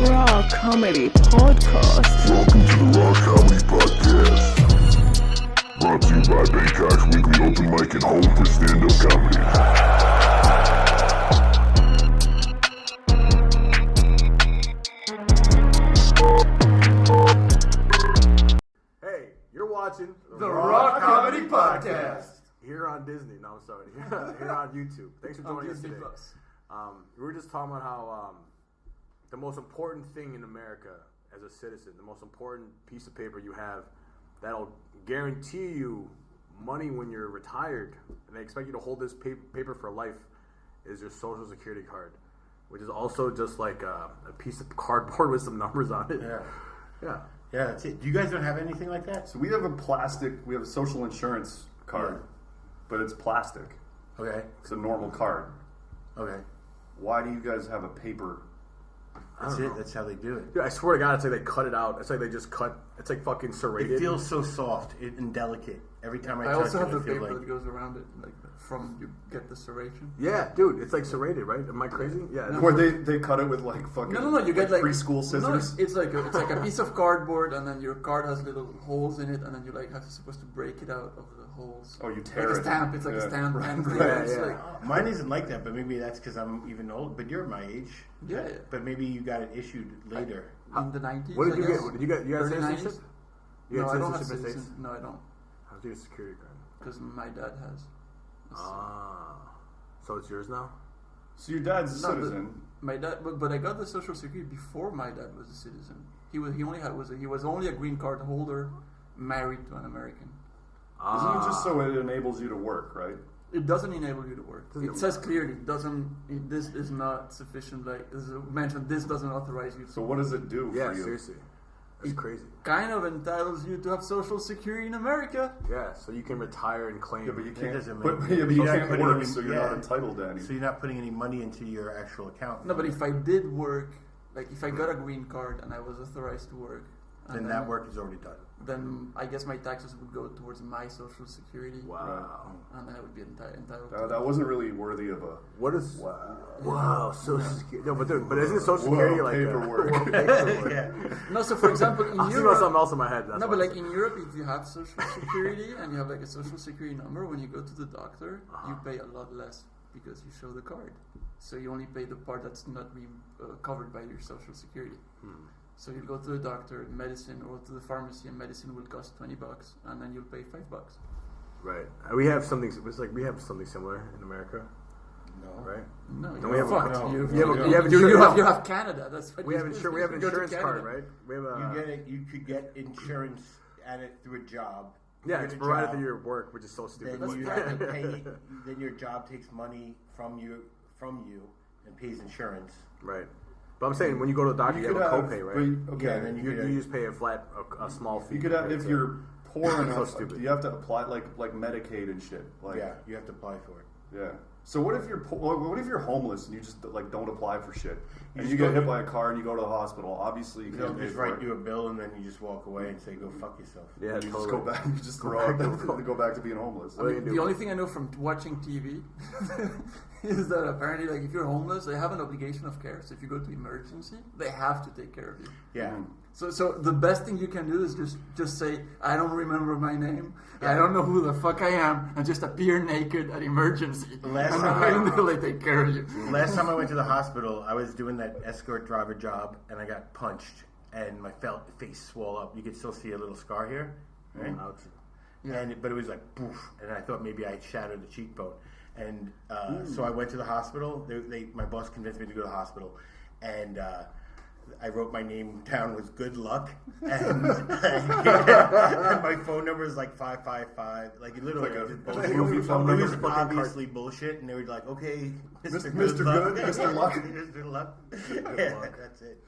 Raw Comedy Podcast. Welcome to the Raw Comedy Podcast. Brought to you by Bangkok's weekly open mic and home for stand-up comedy. Hey, you're watching The Raw Comedy Podcast. Here on Disney. No, I'm sorry. Here on YouTube. Thanks for joining us today. We were just talking about how the most important thing in America as a citizen, the most important piece of paper you have that'll guarantee you money when you're retired, and they expect you to hold this paper for life, is your Social Security card, which is also just like a piece of cardboard with some numbers on it. Yeah, that's it. You guys don't have anything like that? So we have a social insurance card, but it's plastic. Okay. It's a normal card. Okay. Why do you guys have a paper? That's it. That's how they do it. Dude, I swear to God, it's like they cut it out. It's like they just cut. It's like fucking serrated. It feels so soft and delicate every time I touch it. I also have the I feel paper like that goes around it, like from you get the serration. Yeah, dude, it's like serrated, right? Am I crazy? Yeah. Where they cut it with like fucking No, you get like preschool scissors. No, it's like a piece of cardboard, and then your card has little holes in it, and then you like supposed to break it out of the holes. Oh, you tear like it. A stamp. It's like a stamp. Yeah. Mine isn't like that, but maybe that's because I'm even old. But you're my age. Yeah. But maybe you got it issued later. In the 90s. What did you get? Did you got Early citizenship? 90s? You No, got I don't have citizenship in the citizen. States? No, I don't. How's your security card? Because my dad has. So it's yours now? So your dad's a citizen. My dad, but I got the Social Security before my dad was a citizen. He was only a green card holder, married to an American. Isn't it just so it enables you to work, right? It doesn't enable you to work. It says clearly, this is not sufficient. Like as mentioned, this doesn't authorize you. So what does it do Yeah, for you? seriously. That's crazy. Kind of entitles you to have Social Security in America. Yeah, so you can retire and claim. Yeah, but you It can't. doesn't But make- you you're not can't putting work, any- so you're not entitled to any. So you're not putting any money into your actual account. No, but if I did work, like if I got a green card and I was authorized to work, then that work is already done. Then I guess my taxes would go towards my Social Security. Wow. And I would be entitled to That wasn't really worthy of a. What is... Wow, Social Security... No, but isn't Social Whoa, Security like... paperwork. paperwork. Yeah. No, so for example, in I was thinking about Europe... something else in my head. That's No, why but I like said- in Europe, if you have Social Security and you have like a Social Security number, when you go to the doctor, you pay a lot less because you show the card. So you only pay the part that's not covered by your Social Security. So you go to the doctor, medicine, or to the pharmacy, and medicine will cost $20, and then you'll pay $5. Right. We have something... It's like we have something similar in America. No. Right? No, Don't you're we have fucked. a- You you have Canada. That's what We have insurance. We have an you go to insurance card, Canada. right? We have a... You get it. You could get insurance at it through a job. Yeah, You it's get a provided job, through your work, which is so stupid. Then you have to pay. Then your job takes money from you and pays insurance. Right. But I'm saying when you go to the doctor, you have a copay, right? Okay. Yeah, then You just pay a small fee. You could have, if you're poor So enough, stupid. you have to apply like Medicaid and shit. Like, Yeah, you have to apply for it. yeah. So what if you're what if you're homeless and you just like don't apply for shit and just you get go- hit by a car and you go to the hospital? Obviously, you They'll can't pay just for write it. you a bill and then you just walk away and say, "Go fuck yourself." Yeah, You just totally. go back. You just throw up and go back to being homeless. What are you gonna do? The only thing I know from watching TV is that apparently, like, if you're homeless, they have an obligation of care. So if you go to emergency, they have to take care of you. Yeah. So the best thing you can do is just say, I don't remember my name, I don't know who the fuck I am, and just appear naked at emergency. Last and time- then they take care of you. Last time I went to the hospital, I was doing that escort driver job, and I got punched, and my face swelled up. You could still see a little scar here, right? Ouch. Yeah. But it was like poof, and I thought maybe I shattered the cheekbone, and so I went to the hospital. My boss convinced me to go to the hospital, and I wrote my name down was Good Luck, and my phone number is like 555. Like literally, Like a just bullshit. movie phone It was number. obviously bullshit, and they were like, "Okay, Mr. Good Good, Luck, Mr. Luck. Mr. Luck." Yeah, Luck. that's it.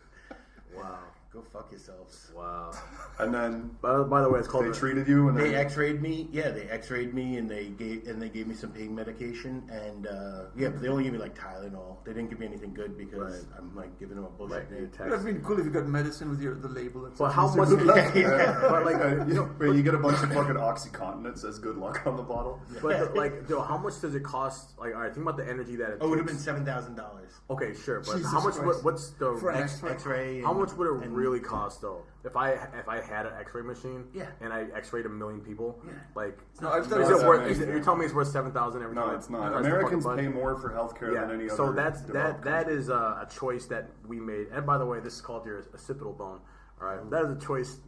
Wow. go fuck yourselves. Wow. And then By the way, it's called. they treated you, and They then X-rayed me. Yeah, they X-rayed me, and they gave me some pain medication, and but they only gave me like Tylenol. They didn't give me anything good because I'm like giving them a bullshit name. It would have been cool if you got medicine with the label. That But says how much? But like, you get a bunch of fucking OxyContin that says "Good luck" on the bottle. but like, Joe, how much does it cost? Like, all right, think about the energy that it. Oh, it would have takes. been $7,000. Okay, sure, but Jesus how much? Christ. What's the For an X-ray? X-ray. How much would it and- really cost though? If I had an X-ray machine, Yeah. and I X-rayed 1 million people, Yeah. like, No, I've is done it that worth? many. You're telling me it's worth $7,000 every time? No, it's not. That's the Americans fucking pay budget. more for healthcare than any other. So that's developed that country. is a choice that we made. And by the way, this is called your occipital bone. All right, that is a choice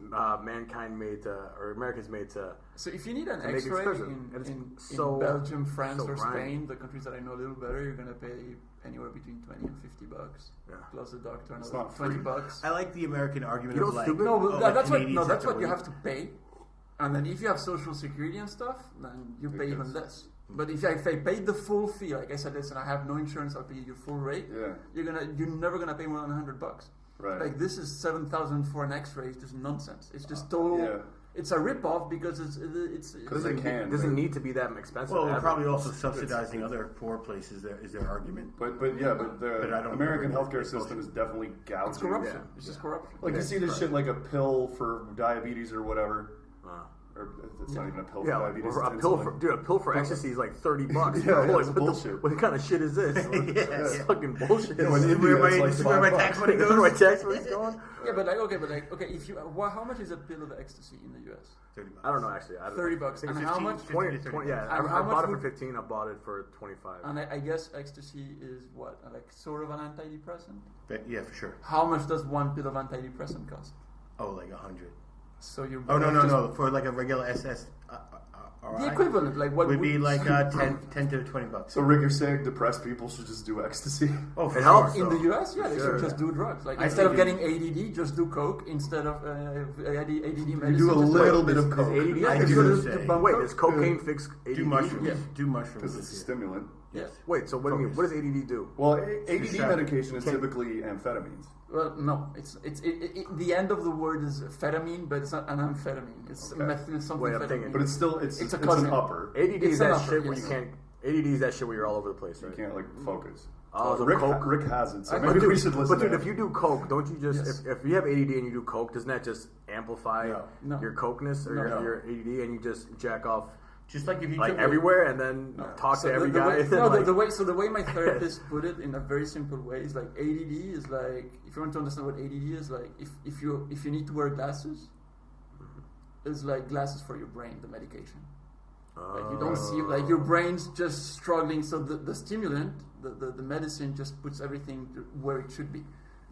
mankind made to, or Americans made to. So if you need an make it X-ray expensive. in, And it's in so- Belgium, France, so or grimy. Spain, the countries that I know a little better, you're gonna pay anywhere between $20 and $50 Yeah. plus the doctor It's another not free. $20. I like the American argument You know of like, stupid? No, but oh, that- that's what Canadians that's what you wait. have to pay, and then if you have Social Security and stuff, then you pay even less. But if I paid the full fee, like I said, listen, I have no insurance, I'll pay you full rate. Yeah. You're never gonna pay more than $100. Right. Like this is $7,000 for an X-ray. It's just nonsense. It's just total. Yeah. It's a rip-off because it's Because they can. It doesn't need to be that expensive. Well, we're ever. probably also subsidizing other poor places. Is their argument? But the But I don't American agree. healthcare system is definitely gouging. It's corruption. Yeah. It's just corruption. Like you see this shit like a pill for diabetes or whatever. Uh, Or it's not even a pill yeah, for diabetes. a it's pill insulin. for a pill for ecstasy is like $30. Yeah, Boy, it's bullshit. What kind of shit is this? It's fucking bullshit. Yeah, when This is India, where it's my, like this is where my $5. tax money Where my goes. tax money's going? Yeah, but okay, if you how much is a pill of ecstasy in the U.S.? $30. I don't know actually. I don't know. $30. I think And it's how 15, much? 20, 50, 20, yeah, And I how bought much it for would- 15. I bought it for 25. And I guess ecstasy is what, like sort of an antidepressant. Yeah, for sure. How much does one pill of antidepressant cost? Oh, like 100. So you're Oh no, just- for like a regular SS. The equivalent, like what would be like 10 to $20. So Rick, you're saying depressed people should just do ecstasy? Oh, for It sure. helps. in the So, US, yeah, they sure, should just yeah. do drugs. Like I instead of think getting ADD, just do coke instead of ADD medicine. You do a just little like- bit of Is coke. ADD? Yeah, I just do go to say- debunk Wait, coke. does cocaine fix ADD? Do mushrooms. Yeah. Do mushrooms. Because it's a stimulant. Yes. Wait, so what do you mean? What does ADD do? Well, ADD Sure. medication is typically amphetamines. Well, no, the end of the word is amphetamine, but it's not an amphetamine. It's Okay. methyl something. Wait, I'm thinking- But it's still it's It's a an cousin. upper. ADD It's is that an shit upper, where yes. you can't. ADD is that shit where you're all over the place, You right? can't like focus. Oh, so Rick, coke. Rick has it, so But maybe dude, we should listen. But dude, to if him. you do coke, don't you just Yes. if you have ADD and you do coke, doesn't that just amplify No. your cokeness or No. your ADD and you just jack off Just like if you like took everywhere and then talk So to every the guy? way, and then, no, like, the way my therapist put it in a very simple way is like ADD is like, if you want to understand what ADD is, like if you need to wear glasses, it's like glasses for your brain, the medication. Like you don't see, like your brain's just struggling. So the stimulant, the medicine, just puts everything where it should be.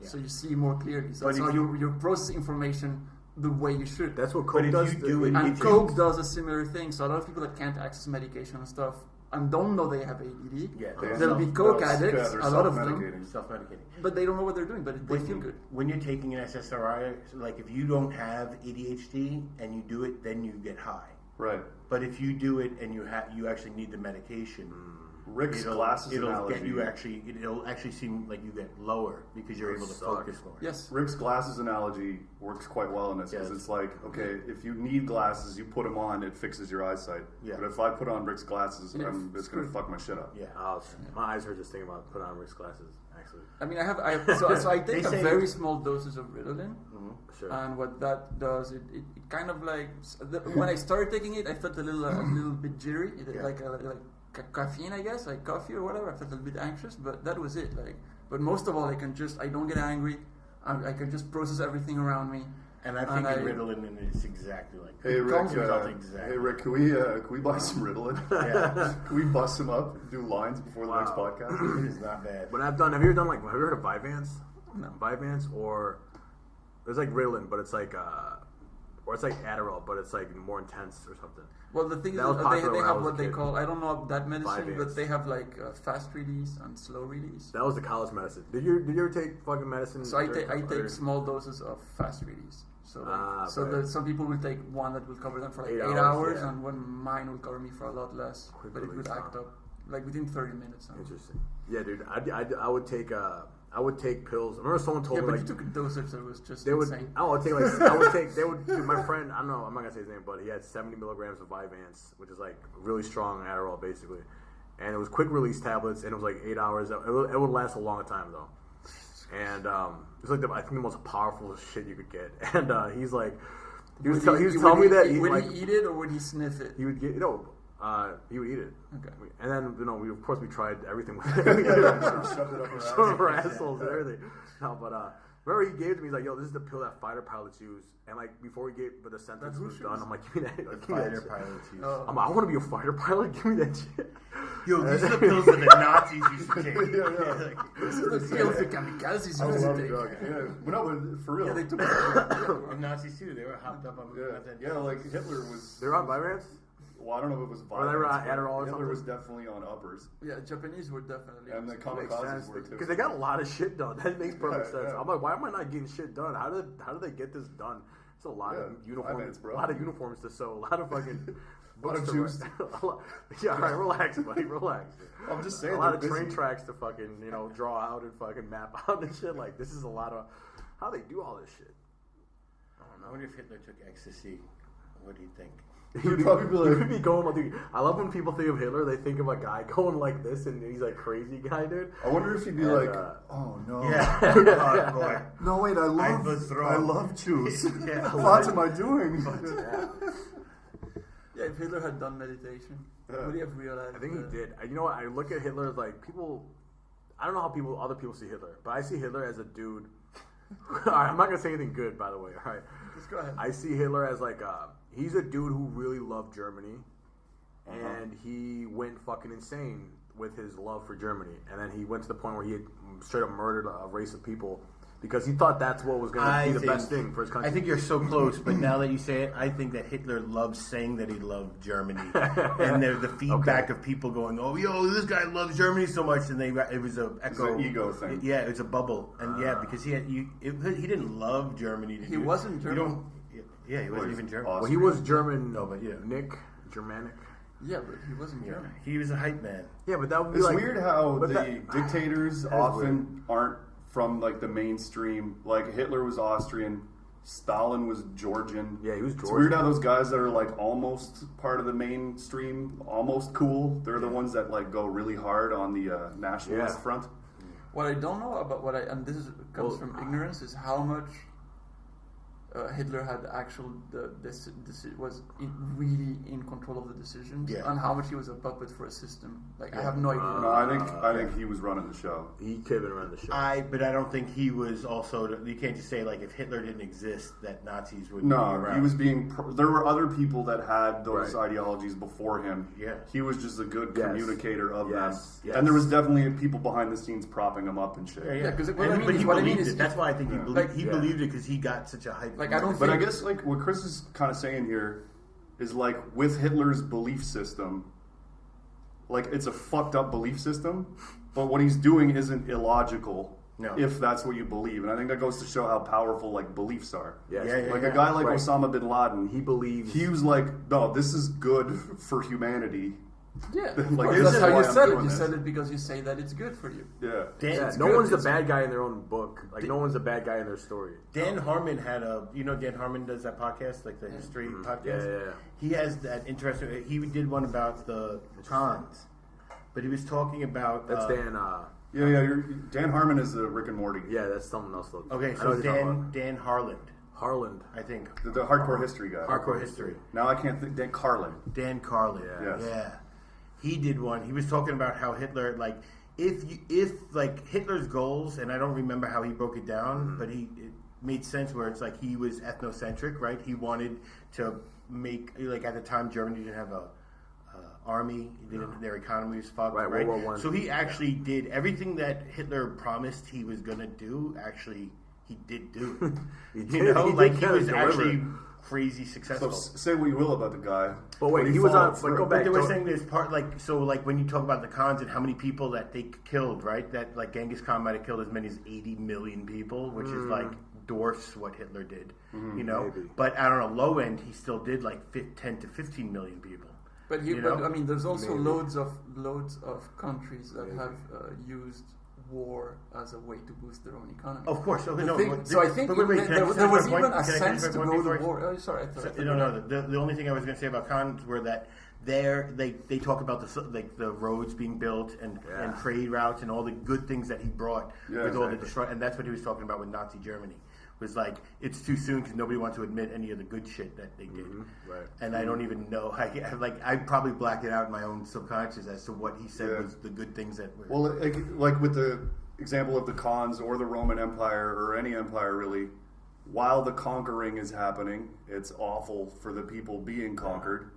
So you see more clearly. So But that's if how you- you process information the way you should. that's what But coke if does. you do it- And If coke does a similar thing. So a lot of people that can't access medication and stuff and don't know they have ADD, Yeah, there'll be coke addicts, they're a lot of them, self-medicating. self-medicating. but they don't know what they're doing. But they When feel you- good. When you're taking an SSRI, like if you don't have ADHD and you do it, then you get high. Right. But if you do it and you actually need the medication, Rick's glasses it'll analogy. it'll actually seem like you get lower because you're able to suck. focus more. Yes. Rick's glasses analogy works quite well in this because Yes. it's like, okay, if you need glasses, you put them on, it fixes your eyesight. Yeah. But if I put on Rick's glasses, Yeah, it's going to screwed. fuck my shit up. Yeah. my eyes hurt just thinking about putting on Rick's glasses. Actually, I mean, so I take They a say- very small dosage of Ritalin, sure. and what that does, it kind of like when I started taking it, I felt a little bit jittery, like caffeine, I guess, like coffee or whatever. I felt a little bit anxious, but that was it. Like, but most of all, I don't get angry. I can just process everything around me. And I think Ritalin is exactly like that. Hey Rick, Comes with exactly. hey Rick, can we buy some Ritalin? Yeah. Can we bust him up, do lines before the next Wow. podcast? It is not bad. But have you ever done have you heard of Vyvanse? No. Vyvanse or there's like Ritalin, but it's like or it's like Adderall, but it's like more intense or something. Well, the thing is, That was that popular they when I have was a what they kid. call, I don't know that medicine, Vyvanse. but they have like fast release and slow release. That was the college medicine. Did you ever take fucking medicine? So I during- take small doses of fast release. So right. some people will take one that will cover them for like 8 8 hours, hours, yeah. and one mine will cover me for a lot less. Quick but it release, would act huh? up like within 30 minutes. Interesting. Yeah, dude. I would take I would take pills. I remember someone told Yeah, me but like you took a dosage that was just they would. insane. I would take like I would take. They would. Dude, my friend. I don't know. I'm not gonna say his name, but he had 70 milligrams of Vyvanse, which is like really strong Adderall, basically. And it was quick release tablets, and it was like 8 hours. It would last a long time though. And it was like I think the most powerful shit you could get. And he's like, he was telling me that would he eat it or would he sniff it? he would get he would eat it. Okay. And then we tried everything with it. Shoved it up her Shoved up our assholes and everything. No, but remember he gave it to me. He's like, "Yo, this is the pill that fighter pilots use." And like before but the sentence was done, I'm like, "Give me that." Give me that Fighter shit. pilots use. I'm like, I want to be a fighter pilot. Give me that shit. Yo, these are the pills that the Nazis used to take. This is the pill the kamikazes I used to love take. drug. Yeah, but no, but for real. Yeah, they took The Nazis too. They were hopped up on yeah, like Hitler was. They're on Vyvanse. Well, I don't know if it was Or they were on violence, but Adderall or Hitler something? was definitely on uppers, Yeah, Japanese were definitely. and the Makes kamikazes sense were too. because they got a lot of shit done. That makes perfect Yeah, sense. yeah. I'm like, why am I not getting shit done? How did they get this done? It's a lot of Yeah, uniforms, finance, bro. a lot of uniforms to sew, a lot of fucking books of to juice. write. Yeah, all right, relax, buddy, relax. I'm just saying, A lot of they're busy. train tracks to fucking draw out and fucking map out and shit. Like this is a lot of how they do all this shit. I wonder if Hitler took ecstasy. What do you think? He'd probably be He like, would be going like, dude, I love when people think of Hitler, they think of a guy going like this, and he's like crazy guy, dude. I wonder if he'd be And, like, oh no, Yeah. Oh, boy. no wait, I love juice. Yeah. What am I doing? Yeah, if Hitler had done meditation, would he have realized? I think he did. You know what? I look at Hitler as like people. I don't know how other people see Hitler, but I see Hitler as a dude. All right, I'm not gonna say anything good, by the way. All right, Just go ahead. I see Hitler as like he's a dude who really loved Germany, and he went fucking insane with his love for Germany, and then he went to the point where he had straight up murdered a race of people because he thought that's what was gonna be the best thing for his country. I think you're so close, but now that you say it, I think that Hitler loved saying that he loved Germany, and the feedback of people going, "Oh, yo, this guy loves Germany so much," and it was a echo, an ego thing. Yeah, it was a bubble, and because he didn't love Germany. He wasn't German. Yeah, he wasn't even German. Well, he was German. No, but yeah. Germanic. Yeah, but he wasn't German. He was a hype man. Yeah, but that would be It's like weird how but the that- dictators is often aren't from like the mainstream. Like Hitler was Austrian, Stalin was Georgian. Yeah, he was It's Georgian. weird how those guys that are like almost part of the mainstream, almost cool, they're the ones that like go really hard on the nationalist front. What I don't know about and this comes from ignorance, is how much Hitler had was really in control of the decisions, and how much he was a puppet for a system. Like I have no idea. No, I think he was running the show. He could have been running the show. But I don't think he was also. You can't just say like if Hitler didn't exist, that Nazis would. No, be around. he was being. There were other people that had those Right. ideologies before him. Yeah. He was just a good Yes. communicator of them, Yes. and there was definitely people behind the scenes propping him up and shit. Yeah, 'cause what And I mean but is- he what I mean believed is- it. That's why I think he Yeah. believed. Like- He Yeah. believed it because he got such a hype. Like, I don't But I think- guess like what Chris is kind of saying here is like with Hitler's belief system, like it's a fucked up belief system, but what he's doing isn't illogical. No. If that's what you believe, and I think that goes to show how powerful like beliefs are. Yes. Yeah, Like a guy like Right. Osama bin Laden, He believes. he was like, no, this is good for humanity. Yeah, Like, of course. this That's is how why you I'm said it. doing You this. said it because you say that it's good for you. Yeah. Yeah, It's no good. one's the It's- bad guy in their own book. Like no one's a bad guy in their story. Dan Harmon had Dan Harmon does that podcast, like the history podcast. Yeah. He has that interesting. He did one about the cons, but he was talking about. That's Dan. Dan Harmon is the Rick and Morty. Yeah, that's someone else. Though. Okay, I know so what you're talking about. Dan Harland, Harland. I think. The hardcore history guy. Hardcore history. Now I can't think. Dan Carlin. Dan Carlin. Yeah. Yes. He did one. He was talking about how Hitler, like, if like Hitler's goals, and I don't remember how he broke it down, but it made sense where it's like he was ethnocentric, right? He wanted to make, like, at the time Germany didn't have a army, their economy was fucked, Right, right? World War I. So he actually did everything that Hitler promised he was gonna do. Actually, he did do. He You did- know, he like did he kinda was deliver. actually crazy So successful. say what you will about the guy. But wait, but he was followed on. But through. go But back. they were Don't- saying there's part like so like when you talk about the cons and how many people that they killed, right? That like Genghis Khan might have killed as many as 80 million people, which is like dwarfs what Hitler did, you know. maybe. But I don't know, low end he still did like 10 to 15 million people. But You know? I mean, there's also Maybe. loads of countries that have used war as a way to boost their own economy. Of course. So, So I think there was even a sense to go to war. Oh, sorry. The only thing I was going to say about cons were that they talk about the roads being built and trade routes and all the good things that he brought with all the destruction, and that's what he was talking about with Nazi Germany. Was like it's too soon because nobody wants to admit any of the good shit that they did, right? And I don't even know. I probably blacked it out in my own subconscious as to what he said was the good things that were. Well, like with the example of the Khans or the Roman Empire or any empire really, while the conquering is happening, it's awful for the people being conquered.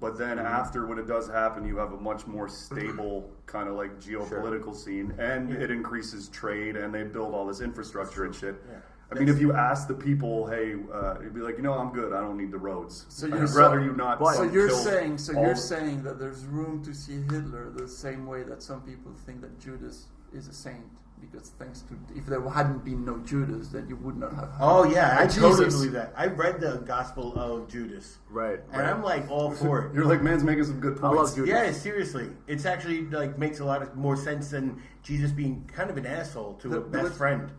But then after, when it does happen, you have a much more stable kind of like geopolitical scene, and it increases trade, and they build all this infrastructure and shit. Yeah. I mean, if you ask the people, hey, you'd be like, I'm good. I don't need the roads. So I'd rather you not. So you're saying that there's room to see Hitler the same way that some people think that Judas is a saint, because if there hadn't been no Judas, then you would not have. Oh yeah, I totally believe that. I read the Gospel of Judas, right? And I'm like all for it. You're like, man's making some good points. I love Judas. Yeah, seriously, it's actually like makes a lot more sense than Jesus being kind of an asshole to a best friend.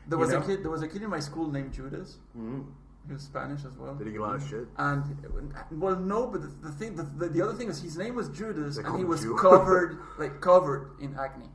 There was a kid in my school named Judas. Mm-hmm. He was Spanish as well. Did he get a lot of shit? And no, but the other thing is his name was Judas, and he was covered in acne.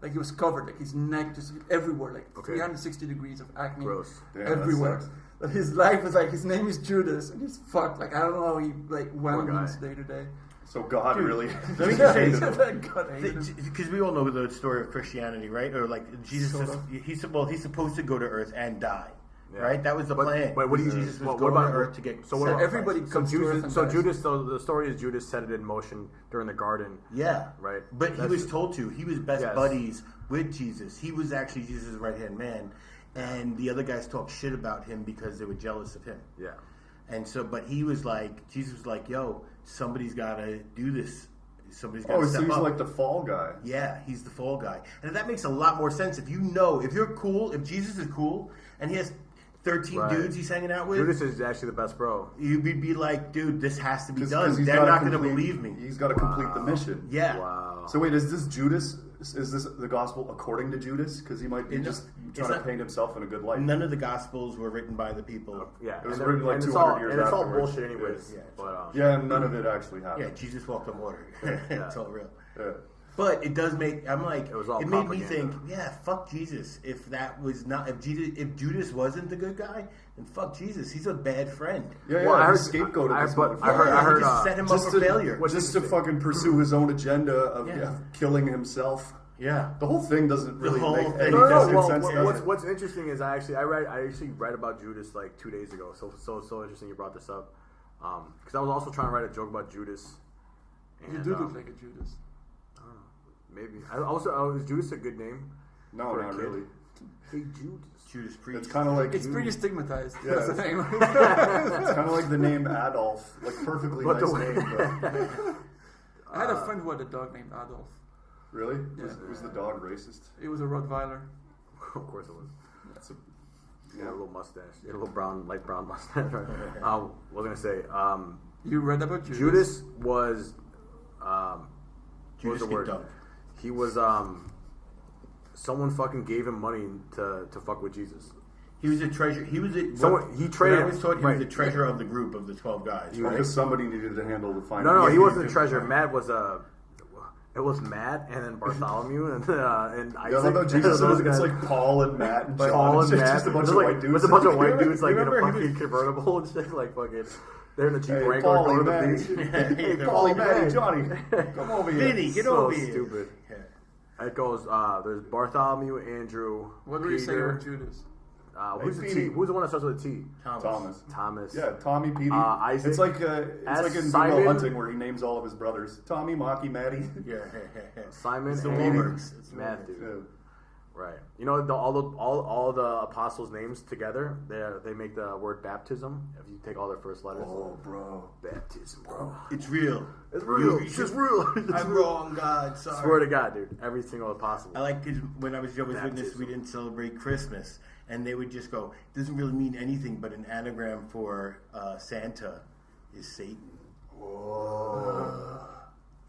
Like he was covered, like his neck just everywhere, like 360 degrees of acne. Gross. Everywhere. But his life was like, his name is Judas, and he's fucked. Like I don't know how he went day to day. So God really. Let me just say this, because we all know the story of Christianity, right? Or like Jesus, he's supposed to go to Earth and die, right? That was the plan. But what do you? Jesus was going to Earth to get? So everybody comes to Earth. So Judas. So the story is Judas set it in motion during the garden. Yeah, right. But he was told to. He was best buddies with Jesus. He was actually Jesus' right hand man, and the other guys talked shit about him because they were jealous of him. Yeah. And so, but he was like, Jesus was like, yo, somebody's got to do this. Somebody's got to step up. So he's like the fall guy. Yeah, he's the fall guy. And that makes a lot more sense if you're cool, if Jesus is cool, and he has 13 dudes he's hanging out with. Judas is actually the best bro. You'd be like, dude, this has to be done. They're not going to believe me. He's got to complete the mission. Yeah. Wow. So wait, is this Judas? Is this the gospel according to Judas? Because he might be just trying to paint himself in a good light. None of the gospels were written by the people. Yeah, it was written like 200 years afterwards. And it's all bullshit anyways. And none of it actually happened. Yeah, Jesus walked on water. It's all real. Yeah. But it does make. I'm like, it made me think. Yeah, fuck Jesus. If that was not, if Judas wasn't the good guy, then fuck Jesus. He's a bad friend. Yeah, I heard scapegoat. I heard just set him up for failure, just to fucking pursue his own agenda of killing himself. Yeah, the whole thing doesn't really make any sense. What's interesting is I actually read about Judas like 2 days ago. So interesting you brought this up, because I was also trying to write a joke about Judas. And, you do look like a Judas. Maybe. Is Judas a good name? No, not really. Hey, Judas. Judas Priest. It's kind of like... It's pretty stigmatized. Yeah. That's the name. It's kind of like the name Adolf. Like, perfectly nice name. But... I had a friend who had a dog named Adolf. Really? Yeah. Was the dog racist? It was a Rottweiler. Of course it was. A little mustache. He had a little light brown mustache. Right? What was I going to say? You read about Judas? Judas was... Judas what was the word? Dunk. He was someone fucking gave him money to fuck with Jesus. He was a treasure. He traded. I was taught he was the treasurer of the group of the 12 guys. Because somebody needed to handle the finance. No, he wasn't the treasurer. Matt was it was Matt and then Bartholomew and Isaac. Yeah, Jesus, it's like Paul and Matt and John. Paul and Matt. Just a bunch of white dudes. There's a bunch of white dudes like in a fucking convertible and shit, like fucking. They're in a Jeep Wrangler going to the beach. Hey, Paul, Matt, Johnny, come over here. Vinny, get over here. Stupid. It goes. There's Bartholomew, Andrew. What were you saying about Judas? Who's the T? Who's the one that starts with a T? Thomas. Yeah, Tommy, Petey. Isaac. It's like in Simon Hunting where he names all of his brothers. Tommy, Maki, Matty. Yeah. Simon. It's the and Wolverines. Matthew. Yeah. Right. You know all the apostles' names together. They make the word baptism. If you take all their first letters. Oh, bro. Baptism, bro. It's real. It's real. It's just real. I'm wrong, God. Sorry. Swear to God, dude. Every single apostle. I like because when I was Jehovah's Witness, we didn't celebrate Christmas, and they would just go, "It doesn't really mean anything, but an anagram for Santa is Satan." Whoa.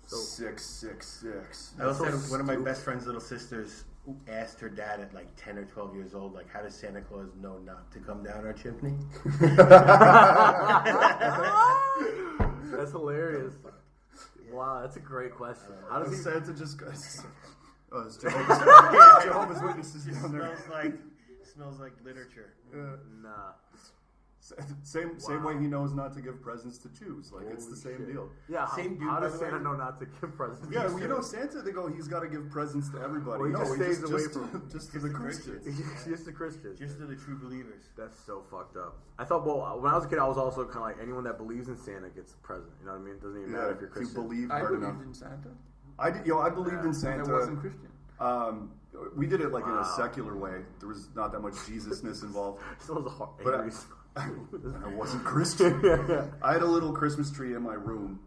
666. I also had one of my best friend's little sisters asked her dad at like 10 or 12 years old, like, how does Santa Claus know not to come down our chimney? That's hilarious. Wow, that's a great question. How does he? Santa just goes? Oh, it's Jehovah's Witnesses down there. Smells like literature. Nah. Same way he knows not to give presents to Jews. Like, it's the same deal. Yeah. How does by the Santa way. know not to give presents? Yeah, well, you know, Santa, they go, he's got to give presents to everybody. Well, he just stays away from just to the Christians. Just the Christians. Just to the true believers. That's so fucked up. I thought, well, when I was a kid, I was also kind of like anyone that believes in Santa gets a present. You know what I mean? It doesn't even matter if you're if you Christian. believe I hard believed enough. in Santa. I did. I believed in Santa. I wasn't Christian. We did it like in a secular way. There was not that much Jesusness involved. Still was a But angry I wasn't Christian. I had a little Christmas tree in my room,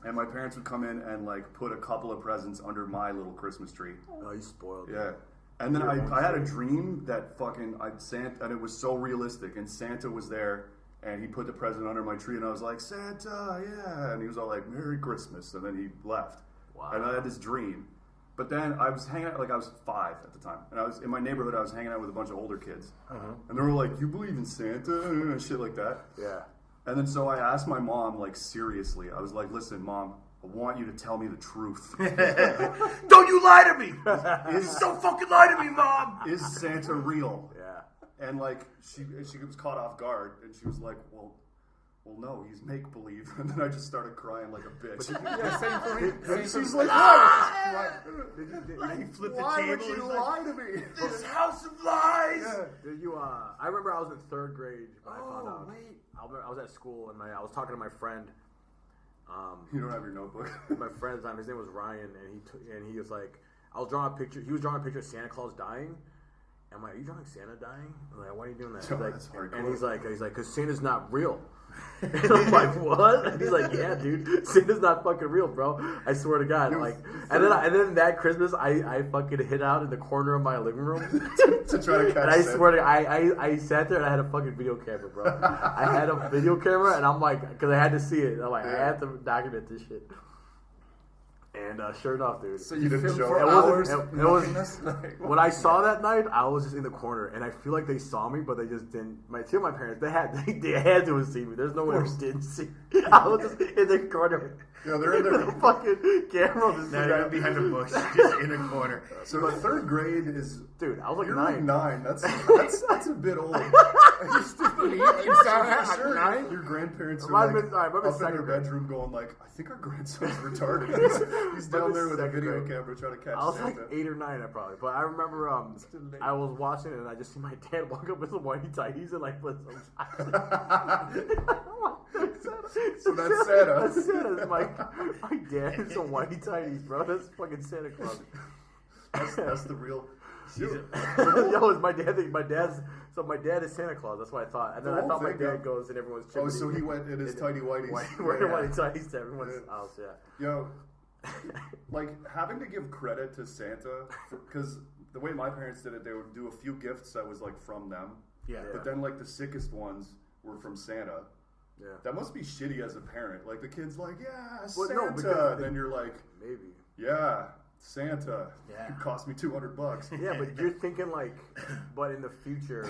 and my parents would come in and like put a couple of presents under my little Christmas tree. Oh, you spoiled it. Yeah. And then I had a dream that fucking Santa, and it was so realistic. And Santa was there, and he put the present under my tree, and I was like, Santa, yeah. And he was all like, Merry Christmas, and then he left. Wow. And I had this dream. But then I was hanging out, like I was 5 at the time, and I was in my neighborhood. I was hanging out with a bunch of older kids, and they were like, "You believe in Santa?" and shit like that. Yeah. And then so I asked my mom, like seriously, I was like, "Listen, Mom, I want you to tell me the truth. Don't you lie to me! Don't fucking lie to me, Mom! Is Santa real?" Yeah. And like she was caught off guard, and she was like, "Well, no, he's make believe." And then I just started crying like a bitch. Yeah, same for me. And she's like, "Why He flipped the would table. you He's lie like, to me?" this house of lies! Yeah. Did you? I remember I was in 3rd grade when I found out. wait. I was at school and I was talking to my friend. You don't have your notebook. My friend's name, his name was Ryan, and he was like, I was drawing a picture. He was drawing a picture of Santa Claus dying. And I'm like, are you drawing Santa dying? I'm like, why are you doing that? He's like, That's hardcore. and he's like, because Santa's not real. And I'm like, what? And he's like, yeah, dude, Santa's not fucking real, bro. I swear to God. Like, and then that Christmas, I fucking hid out in the corner of my living room to try to catch and I Santa. swear to God, I sat there and I had a fucking video camera, bro. I had a video camera and I'm like, because I had to see it. I'm like, I had to document this shit. And sure enough, dude. So you didn't filmed show for it. hours. It was when I saw that night, I was just in the corner, and I feel like they saw me, but they just didn't. Two of my parents, they had to have seen me. There's no way they didn't see me. I was just in the corner. Yeah, they're in there. The fucking camera. Just Now you're behind a bush, just in a corner. So 3rd grade is. Dude, I was like You're 9. like 9. That's a bit old. You still believe in Santa at Sure, 9? your grandparents are Might like have been- I remember up in their 2nd grade. bedroom going like, I think our grandson's retarded. He's down there with a 2nd video grade. camera trying to catch I was Santa. like 8 or 9, probably. But I remember late. I was watching it and I just see my dad walk up with some whitey tighties and like put some. So that's Santa. That's Santa. It's my dad and some whitey tighties, bro. That's fucking Santa Claus. That's the real. Yo, it's my dad. My dad is Santa Claus. That's what I thought. And then I The thought whole my thing, dad yeah. goes and everyone's Oh, chipping so he went in his tidy whities. wearing whitey tighties to everyone's Yeah. house. Yeah. Yo, like having to give credit to Santa because the way my parents did it, they would do a few gifts that was like from them. Yeah. But then like the sickest ones were from Santa. Yeah. That must be shitty as a parent. Like the kid's like, yeah, Well, Santa. no, because and then you're like, Maybe. yeah, Santa. Yeah. It cost me $200. Yeah, but you're thinking like, but in the future.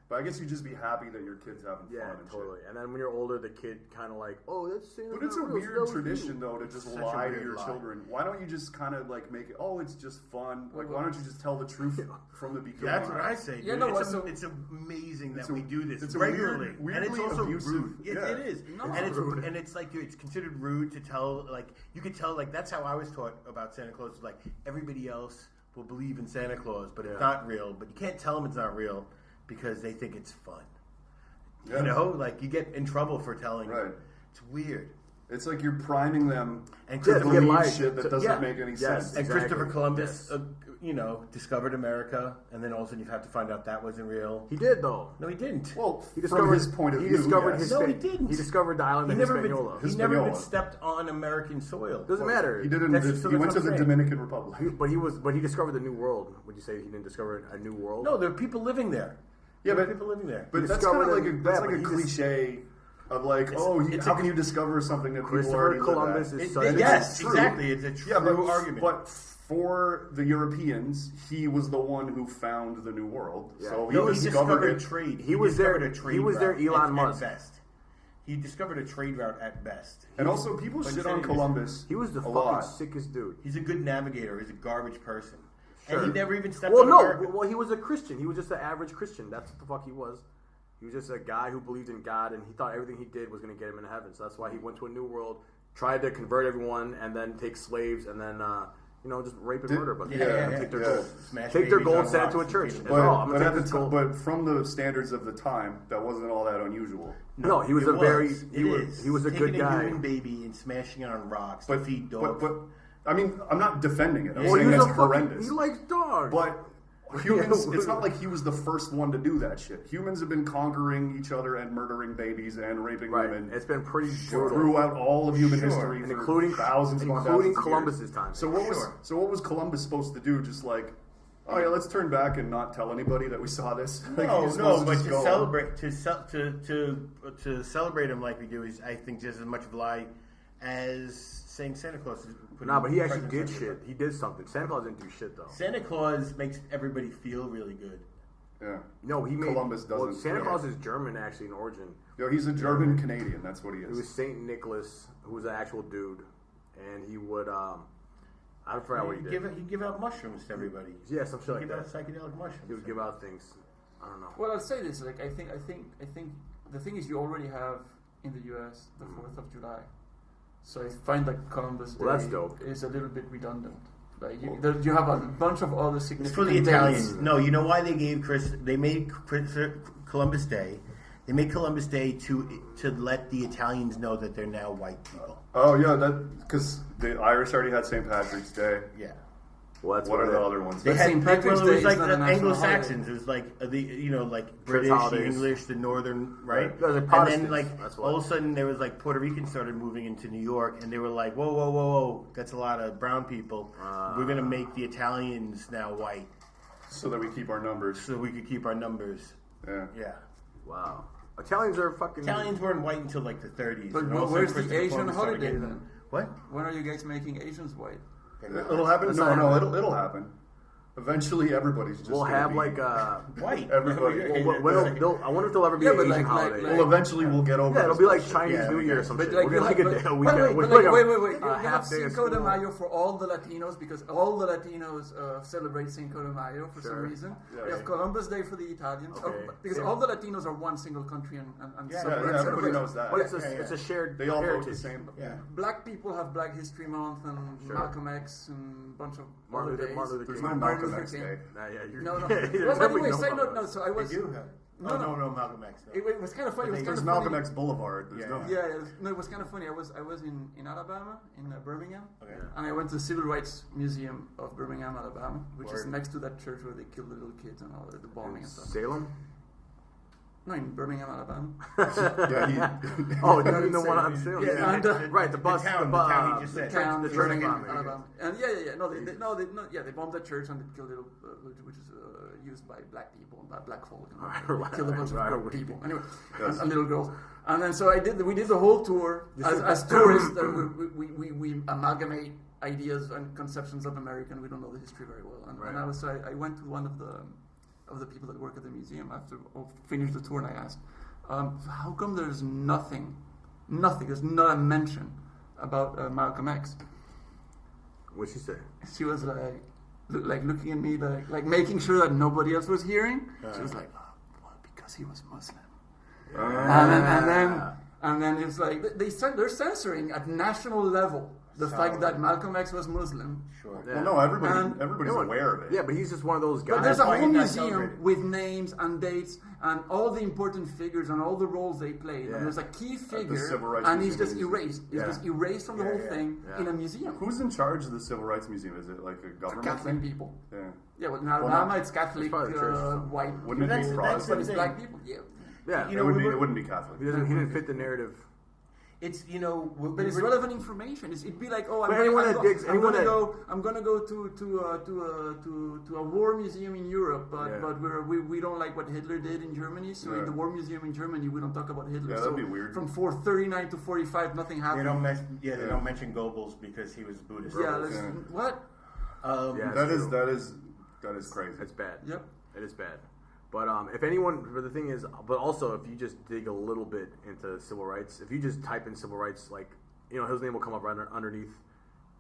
But I guess you just be happy that your kid's having Yeah, fun and totally. And then when you're older, the kid kind of like, oh, that's Santa. shit. But it's a weird tradition though to just Such a lie to weird your lie. children. Why don't you just kind of like make it? Oh, it's just fun. Like, why don't you just tell the truth from the beginning? That's what I say, dude. Yeah, no, it's, so- it's amazing that It's a- we do this it's a regularly, weird- and it's weirdly also abusive. rude. Yeah. It is, No, and it's rude. and it's like it's considered rude to tell. Like you could tell, like that's how I was taught about Santa Claus. Like everybody else will believe in Santa Claus, but it's not real. But you can't tell them it's not real because they think it's fun. Yeah. You know, like you get in trouble for telling. Right. It's weird. It's like you're priming them And to Yeah, to get believe lied. shit that To- doesn't yeah. make any Yes. sense. And Exactly. Christopher Columbus, Yes. discovered America, and then all of a sudden you have to find out that wasn't real. He did though. No, he didn't. Well, He from his point of view, discovered yes. No, he didn't. He discovered the island He of never Hispaniola. been, he never even Hispaniola. stepped on American soil. Doesn't matter. He didn't. That's- He so went that's to what the I'm saying. Dominican Republic. But he discovered the New World. Would you say he didn't discover a new world? No, there are people living there. Yeah, There are but people living there. But He that's kind of discovered like it- that's yeah, like a but he just- cliche. Of like, how can you discover something that people already Columbus live at? is such Yes, true. exactly. It's a true argument. But for the Europeans, he was the one who found the New World. Yeah. So No, he discovered it. trade. He was there. discovered a trade He was there. route Elon at Musk. best. He discovered a trade route at best. And also, people But shit he on said Columbus. He was the a fucking lot. sickest dude. He's a good navigator. He's a garbage person. Sure. And he never even stepped Well, on no. America. Well, he was a Christian. He was just an average Christian. That's what the fuck he was. He was just a guy who believed in God, and he thought everything he did was going to get him into heaven. So that's why he went to a new world, tried to convert everyone, and then take slaves, and then just rape and murder. But take their gold, Smash take their babies gold, on send it to a rocks church. and That's feed them. all. I'm But, gonna at take the this time, gold. but from the standards of the time, that wasn't all that unusual. No, he was It a very was. he was a Taking good guy. a human baby and smashing it on rocks But to feed dogs. But I mean, I'm not defending it. I'm Well, saying he was that's a fucking, horrendous. he likes dogs. But humans, it's not like he was the first one to do that shit. Humans have been conquering each other and murdering babies and raping right, women it's been pretty brutal. throughout all of human Sure. history, And for including thousands upon including thousands of Columbus's years. time. So what was Sure. what was Columbus supposed to do? Just like, oh yeah, let's turn back and not tell anybody that we saw this. Like, No, he's no, supposed but just to go on. celebrate to celebrate him like we do is, I think, just as much of a lie as saying Santa Claus is. Nah, but he actually presents did everywhere. shit. He did something. Santa Claus didn't do shit though. Santa Claus makes everybody feel really good. Yeah. No, he made Columbus Well, doesn't. Santa Yeah. Claus is German actually in origin. Yo, he's a German Canadian. That's what he He was is. Saint Nicholas, who was an actual dude, and he would I forgot what he did. He'd give out mushrooms to everybody. Yeah, some shit like He'd give out that. psychedelic mushrooms. He would give out things. I don't know. Well, I'll say this: like, I think the thing is, you already have in the U.S. the 4th of July, so I find that Columbus Day Well, that's dope. is a little bit redundant. Like, you have a bunch of other It's significant for the dates. Italians. No, you know why they made Columbus Day. They made Columbus Day to let the Italians know that they're now white people. Oh yeah, that because the Irish already had St. Patrick's Day. Yeah. Well, that's What are what the it- other ones? They But had St. Patrick's well, it was Day like is not the a national Anglo-Saxons. holiday. It was like British, the holidays. English, the Northern, right? Those are And then Protestants, like that's why. all of a sudden there was like Puerto Ricans started moving into New York, and they were like, whoa, that's a lot of brown people. We're gonna make the Italians now white So that we keep our numbers. so we could keep our numbers. Yeah. Yeah. Wow. Italians are fucking. Italians weren't white until like the 30s. But and all of a sudden where's the Christopher Asian Columbus started holiday getting- then? What? When are you guys making Asians white? It'll happen. That's No, not it'll happen. Eventually, everybody's just. We'll gonna have be- like White. Everybody. Well, I wonder if there'll ever be Yeah, an but Asian like- holiday. like- Well, eventually we'll get over. Yeah, it'll this be like bullshit. Chinese Yeah, New Year or yeah. some But shit. like, We'll be like a day. wait, We have wait. You a have half day of Cinco de school. Mayo for all the Latinos because all the Latinos celebrate Cinco de Mayo for Sure. some reason. Yeah, We have yeah. Columbus Day for the Italians Okay. because Yeah. all the Latinos are one single country and Yeah, celebrate- Yeah, everybody celebrate. knows that. But it's Yeah, yeah. a shared They all vote heritage. the same. Yeah. Black people have Black History Month and Sure. Malcolm X and a bunch of Martin other Luther- days. Martin Luther There's King. no Martin Malcolm Luther X King. Day. Nah, yeah, you're, No, no. there's Well, definitely anyway, no say no, Malcolm no. X. So I was. They do have. No, no. No, Malcolm X. No. It was kind of funny. It was kind There's of Malcolm funny. X Boulevard. There's Yeah, no. Yeah, no, it was kind of funny. I was in Alabama, in Birmingham, Okay. and I went to the Civil Rights Museum of Birmingham, Alabama, which is Word. next to that church where they killed the little kids and all the bombing and stuff. Salem? No, in Birmingham, Alabama. Yeah, Oh, you mean the one on Salem? Yeah, and, Right, the bus, town, the the town bus, he just the said. church, Town, the church Birmingham, bombing. Alabama. And yeah. No, they bombed that church and they killed little, which is used by black people, by black folk. Right, Killed a bunch right, of right. people. Anyway, Yes. and little girls. And then so we did the whole tour as tourists. We amalgamate ideas and conceptions of America, and we don't know the history very well. And, Right. and I went to one of the people that work at the museum after I finished the tour, and I asked, how come there's nothing, there's not a mention about Malcolm X? What'd she say? She was like looking at me, like making sure that nobody else was hearing. She was like, oh, well, because he was Muslim. And then it's like they're censoring at national level the fact that Malcolm X was Muslim. Sure. Yeah. Well, no, And- everybody's aware of it. Yeah, but he's just one of those guys. But there's a why whole he's not museum celebrated. with names and dates and all the important figures and all the roles they played. Yeah. And there's a key figure, Civil Rights and he's Museum just erased. He's Yeah. just erased from the whole thing Yeah. in a museum. Who's in charge of the Civil Rights Museum? Is it like a government Catholic thing? people. Yeah. Yeah, well, in Alabama not- it's Catholic, it's probably the church or something. white. Wouldn't it That's- be that's But Protestant? it's thing. black people. Yeah. Yeah, You It know, would we be. were- It wouldn't be Catholic. he didn't fit the narrative. it's But it's relevant information. It'd be like, I'm gonna go to a war museum in Europe, but we don't like what Hitler did in Germany. So in the war museum in Germany, we don't talk about Hitler. Yeah, that'd be weird. From 439 to 45, nothing happened. They don't mention Goebbels because he was Buddhist. What? That is crazy. It's bad. Yep. It is bad. But but the thing is, but also if you just dig a little bit into civil rights, if you just type in civil rights, like, his name will come up right underneath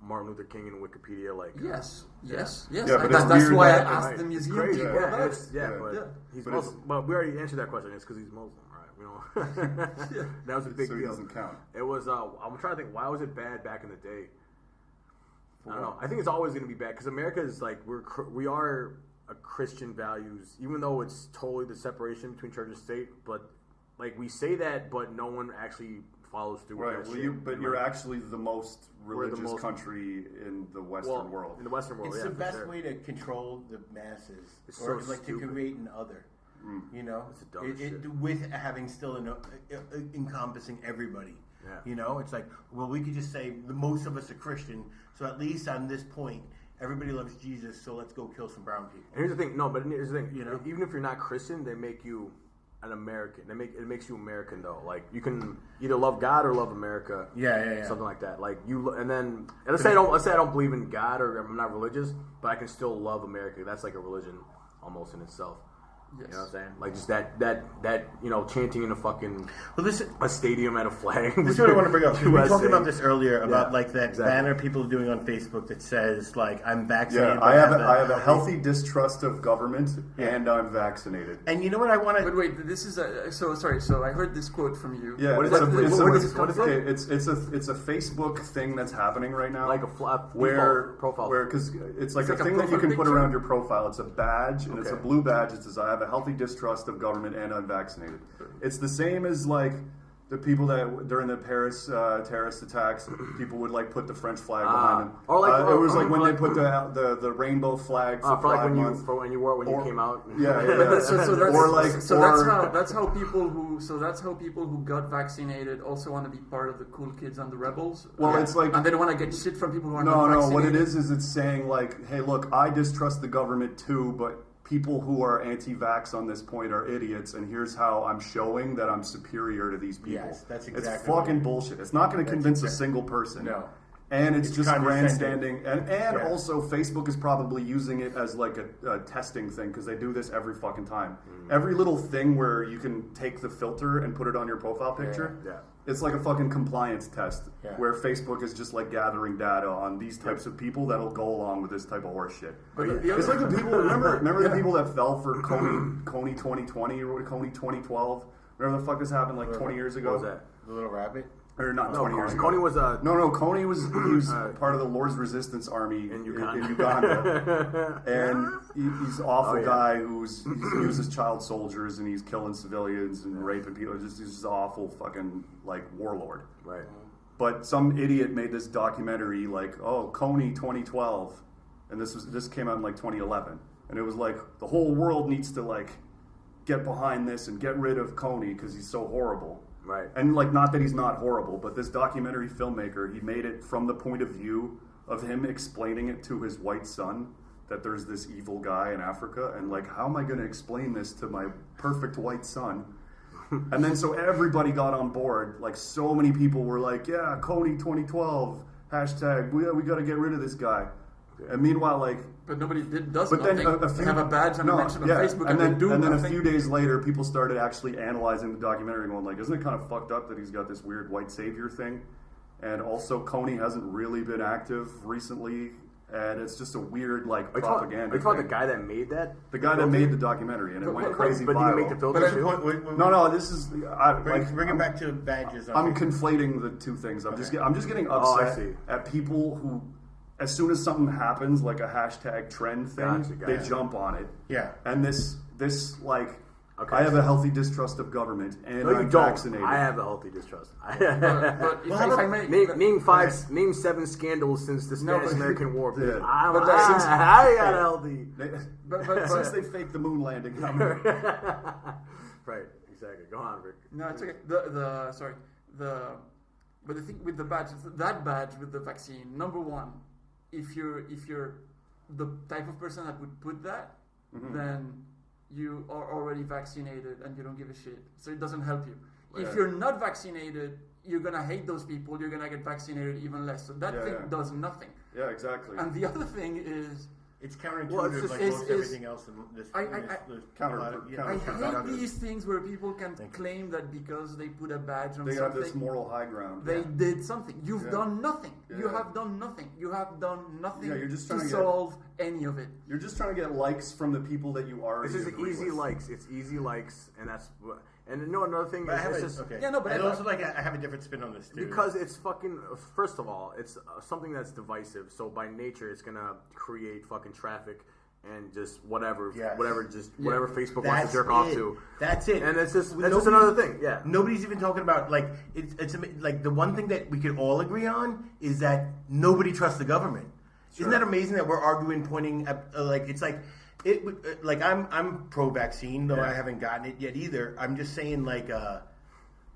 Martin Luther King in Wikipedia, like. Yes. Yeah, but That's why I that- asked the museum Crazy. people Yeah, about it's, it. he's But Muslim. But we already answered that question. It's because he's Muslim, right? That was a big so he deal. doesn't count. It was. I'm trying to think. Why was it bad back in the day? I don't know. I think it's always going to be bad because America is like we are a Christian values, even though it's totally the separation between church and state. But like we say that, but no one actually follows through. Right. With that Well, shit. you're actually the most religious country in the Western world. In the Western world, It's yeah, the for best sure. way to control the masses, It's or so like stupid. to create an other. It's the dumbest shit. With having still encompassing everybody. Yeah. It's like, well, we could just say most of us are Christian, so at least on this point, everybody loves Jesus, so let's go kill some brown people. And here's the thing. No, but here's the thing. Even if you're not Christian, they make you an American. It makes you American though. Like you can either love God or love America. Yeah. Something like that. Like and let's say I don't believe in God or I'm not religious, but I can still love America. That's like a religion almost in itself. Yes. You know what I'm saying? Like just that chanting in a stadium at a flag. This is what I want to bring up. We talked about this earlier about like that exactly. banner people are doing on Facebook that says like I'm vaccinated. Yeah, I have a healthy distrust of government, and I'm vaccinated. And you know what I want to? But wait, this is sorry. So I heard this quote from you. Yeah, What is it's a Facebook thing that's happening right now. Like a profile. Because it's like It's a like a thing that you can profile put picture? around your profile. It's a badge, and it's a blue badge. It says, I have a healthy distrust of government and I'm vaccinated. It's the same as like the people that during the Paris terrorist attacks, people would like put the French flag behind them. Or like it was like when they put the rainbow flag for like 5 months. when you wore it when you came out. That's how people who got vaccinated also want to be part of the cool kids and the rebels. Well, it's like, and they don't want to get shit from people who are not no. vaccinated. What it is it's saying like, hey, look, I distrust the government too, but people who are anti-vax on this point are idiots, and here's how I'm showing that I'm superior to these people. Yes, that's exactly It's fucking bullshit. It's not going to convince a single person. No. And it's just condescending. grandstanding. And also, Facebook is probably using it as like a testing thing because they do this every fucking time. Every little thing where you can take the filter and put it on your profile picture, it's like a fucking compliance test where Facebook is just like gathering data on these types of people that'll go along with this type of horse shit. But It's like the people, remember the people that fell for Coney 2020 or Coney 2012? Remember the fuck this happened like 20 years ago? What was that? The little rabbit. Or not 20 years ago. Coney was Coney was part of the Lord's Resistance Army in Uganda. And he's an awful guy he uses child soldiers and he's killing civilians and raping people. He's just an awful fucking like warlord. Right. But some idiot made this documentary like, Coney 2012, and this came out in like 2011, and it was like the whole world needs to like get behind this and get rid of Coney because he's so horrible. Right. And like, not that he's not horrible, but this documentary filmmaker, he made it from the point of view of him explaining it to his white son that there's this evil guy in Africa, and like, how am I going to explain this to my perfect white son? And then so everybody got on board. Like, so many people were like, yeah, Coney 2012 hashtag, we got to get rid of this guy. And meanwhile, like, but nobody does but then nothing. They have a badge and a mention on Facebook, and then, they do and then nothing. a few days later, people started actually analyzing the documentary and going like, isn't it kind of fucked up that he's got this weird white savior thing? And also, Coney hasn't really been active recently, and it's just a weird like propaganda. Are you talking about the guy that made that? The guy that made the documentary, and it went crazy But viral. did you make the filter too? No, this is Bring it back to badges. I'm conflating the two things. I'm just getting upset at people who, as soon as something happens, like a hashtag trend thing, they jump on it. Yeah. And this like, I have a healthy distrust of government, and I'm vaccinated. I have a healthy distrust. But if I may, name 7 scandals since the Spanish-American War. Yeah. I got healthy. but Since they faked the moon landing. Right, exactly. Go on, Rick. No, it's okay. But the thing with the badge, that badge with the vaccine, number one, if you're the type of person that would put that, then you are already vaccinated and you don't give a shit. So it doesn't help you. If you're not vaccinated, you're gonna hate those people. You're gonna get vaccinated even less. So that thing does nothing. Yeah, exactly. And the other thing is, it's counterintuitive, Well, it's just- like most everything else in this. I counterproductive. hate these things where people can claim that because they put a badge on They have this something, moral high ground. they did something. You've done nothing. You Yeah. have done nothing. You have done nothing Yeah, you're just to trying to solve any of it. You're just trying to get likes from the people that you already It's just agree easy with. likes. It's easy likes, and that's what. And another thing But I is, have it's a, just okay. Yeah, no, but and I- also like I have a different spin on this too. because it's fucking. First of all, it's something that's divisive. So by nature, it's gonna create fucking traffic and just whatever, Yes. whatever Facebook wants That's to jerk off it. to. That's it. And that's just Nobody- another thing. Yeah. Nobody's even talking about like it's like the one thing that we could all agree on is that nobody trusts the government. Isn't that amazing that we're arguing, pointing at like it's like it like I'm pro-vaccine though I haven't gotten it yet either. I'm just saying like I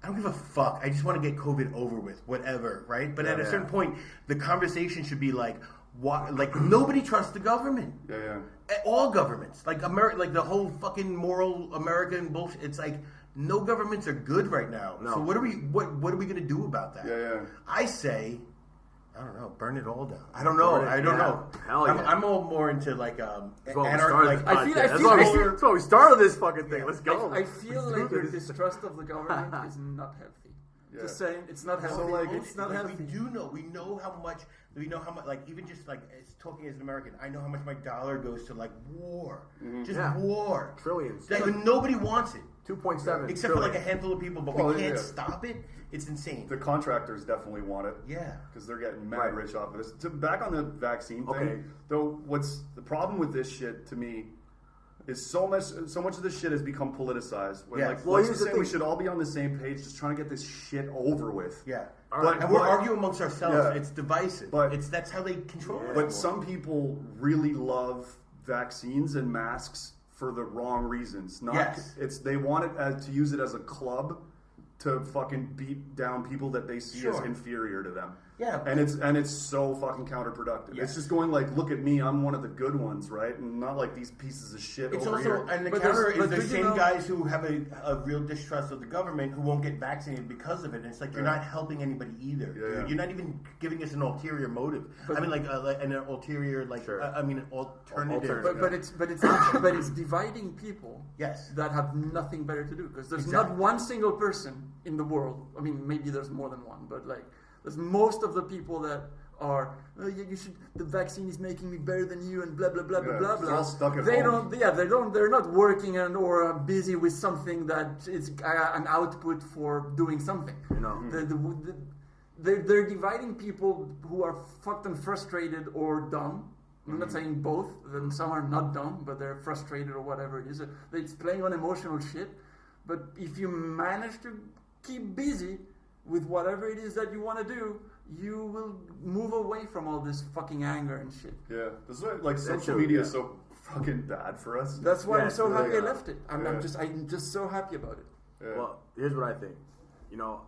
don't give a fuck. I just want to get COVID over with, whatever, right? But at a certain point, the conversation should be like, why? Like nobody trusts the government. Yeah. All governments, like like the whole fucking moral American bullshit. It's like no governments are good right now. No. So what are we gonna do about that? Yeah. I say, I don't know, burn it all down. I don't know. I don't know. Hell yeah. I'm all more into like That's why we anarchy. started Like this I feel- podcast. I That's feel- why I feel- that's why we started this fucking thing. Let's go. I feel like your distrust of the government is not healthy. Yeah. Just saying, it's not healthy. So, like, it's not healthy. we know how much like even just like as talking as an American, I know how much my dollar goes to like war, just Yeah. war, Trillions. Like, nobody wants it. 2.7 Except for like a handful of people, but we Well, can't yeah. stop it. It's insane. The contractors definitely want it. Yeah. Because they're getting mad Right. rich off of this. Back on the vaccine thing, Okay. though, what's the problem with this shit to me is so much of this shit has become politicized. When, Yes. like, Well, Lex here's was the saying we thing. should all be on the same page, just trying to get this shit over with. Yeah. right. And we're arguing amongst ourselves. Yeah. It's divisive. But- that's how they control it. But some people really love vaccines and masks for the wrong reasons. Not Yes. they want it to use it as a club to fucking beat down people that they see as Sure. inferior to them. Yeah. And it's so fucking counterproductive. Yes. It's just going like, look at me, I'm one of the good ones, right? And not like these pieces of shit It's over also, here. and the But counter there's- is but the do you same know- guys who have a real distrust of the government who won't get vaccinated because of it. And it's like you're Yeah. not helping anybody either. Yeah. You're not even giving us an ulterior motive. I mean, like an ulterior, like Sure. I mean, an alternative. But it's dividing people Yes. that have nothing better to do, because there's Exactly. not one single person in the world. I mean, maybe there's more than one, but like there's most of the people that are you should, the vaccine is making me better than you, and blah blah blah Yeah, blah they're blah. all stuck at they home. they're not working or busy with something that is an output for doing something. You know. They're dividing people who are fucked and frustrated or dumb. I'm not saying both. Then some are not dumb, but they're frustrated or whatever it is. It's playing on emotional shit. But if you manage to keep busy with whatever it is that you want to do, you will move away from all this fucking anger and shit. Yeah. This is why, like, social Essentially, media yeah. is so fucking bad for us. That's why Yeah, I'm so it's happy really, I left it. I'm just so happy about it. Yeah. Well, here's what I think. You know,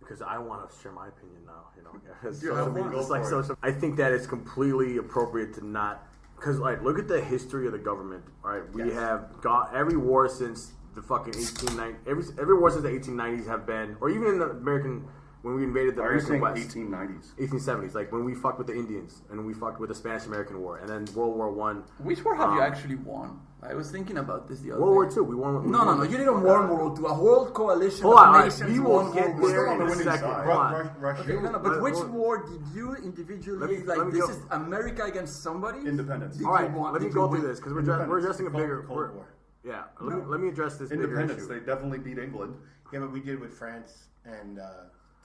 because I want to share my opinion now. You know, as You social have media- one. it's like Go for it. social. I think that it's completely appropriate to not, because like look at the history of the government. All right, we Yes. have got every war since the fucking 1890. Every war since the 1890s have been, or even in the American when we invaded the Why are you American saying West. 1890s? 1870s, like when we fucked with the Indians and we fucked with the Spanish-American War, and then World War One, Which war have you actually won? I was thinking about this the other World War day. Two. We won. No. You didn't won World War II. A whole coalition Hold of on, all right, nations we won will get World War there Still on in the a winning second. side. Hold on. Russia. Okay, no, but which Well, war did you individually let me like? This go- is America against somebody. Independence. Did All right, you want- let me did go you through win? this because we're Independence. addressing a bigger. Cold War. Yeah, let me address this bigger Independence. issue. They definitely beat England. Yeah, but we did with France and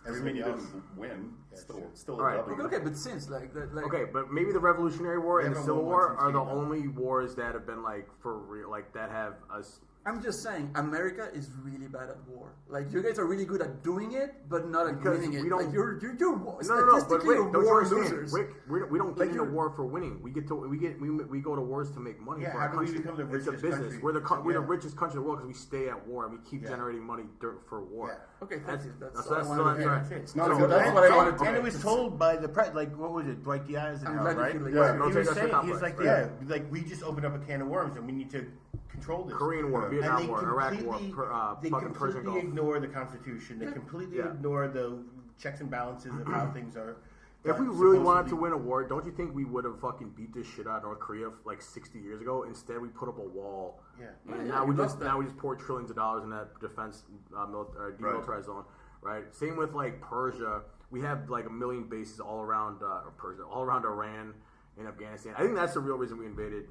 Everybody everybody else. didn't win. Yeah, Still All a right. W. Okay, but since like Okay, but maybe the Revolutionary War We and the haven't Civil won War one are since the Vietnam. only wars that have been like for real, like that have us I'm just saying, America is really bad at war. Like, you guys are really good at doing it, but not at winning it. We don't. Like, you're But Rick, don't you war understand? losers. Rick, we don't get Like into war for winning. We go to wars to make money for our how do we country. become the It's a richest business. country? We're the richest country in the world because we stay at war and we keep generating money for war. Yeah. Okay, thank you. That's That's all I wanted to right. hear. It's not So a good that's one. what I wanted to And hear. it was told by the press, like, what was it, Ric Diez and I'm how, glad you right? feel like Yeah. that. No, He was that's saying, complex, he's like, right? like, we just opened up a can of worms and we need to control this. Korean War, Yeah. Vietnam And War, Iraq War, they fucking Persian completely Gulf. ignore the Constitution. They completely Yeah. ignore the checks and balances of how things are. If we really wanted to win a war, don't you think we would have fucking beat this shit out of North Korea like 60 years ago? Instead, we put up a wall. Yeah. And Yeah, now we we lost that. just pour trillions of dollars in that defense demilitarized zone, right? Same with like Persia. We have like 1 million bases all around Persia, all around Iran and Afghanistan. I think that's the real reason we invaded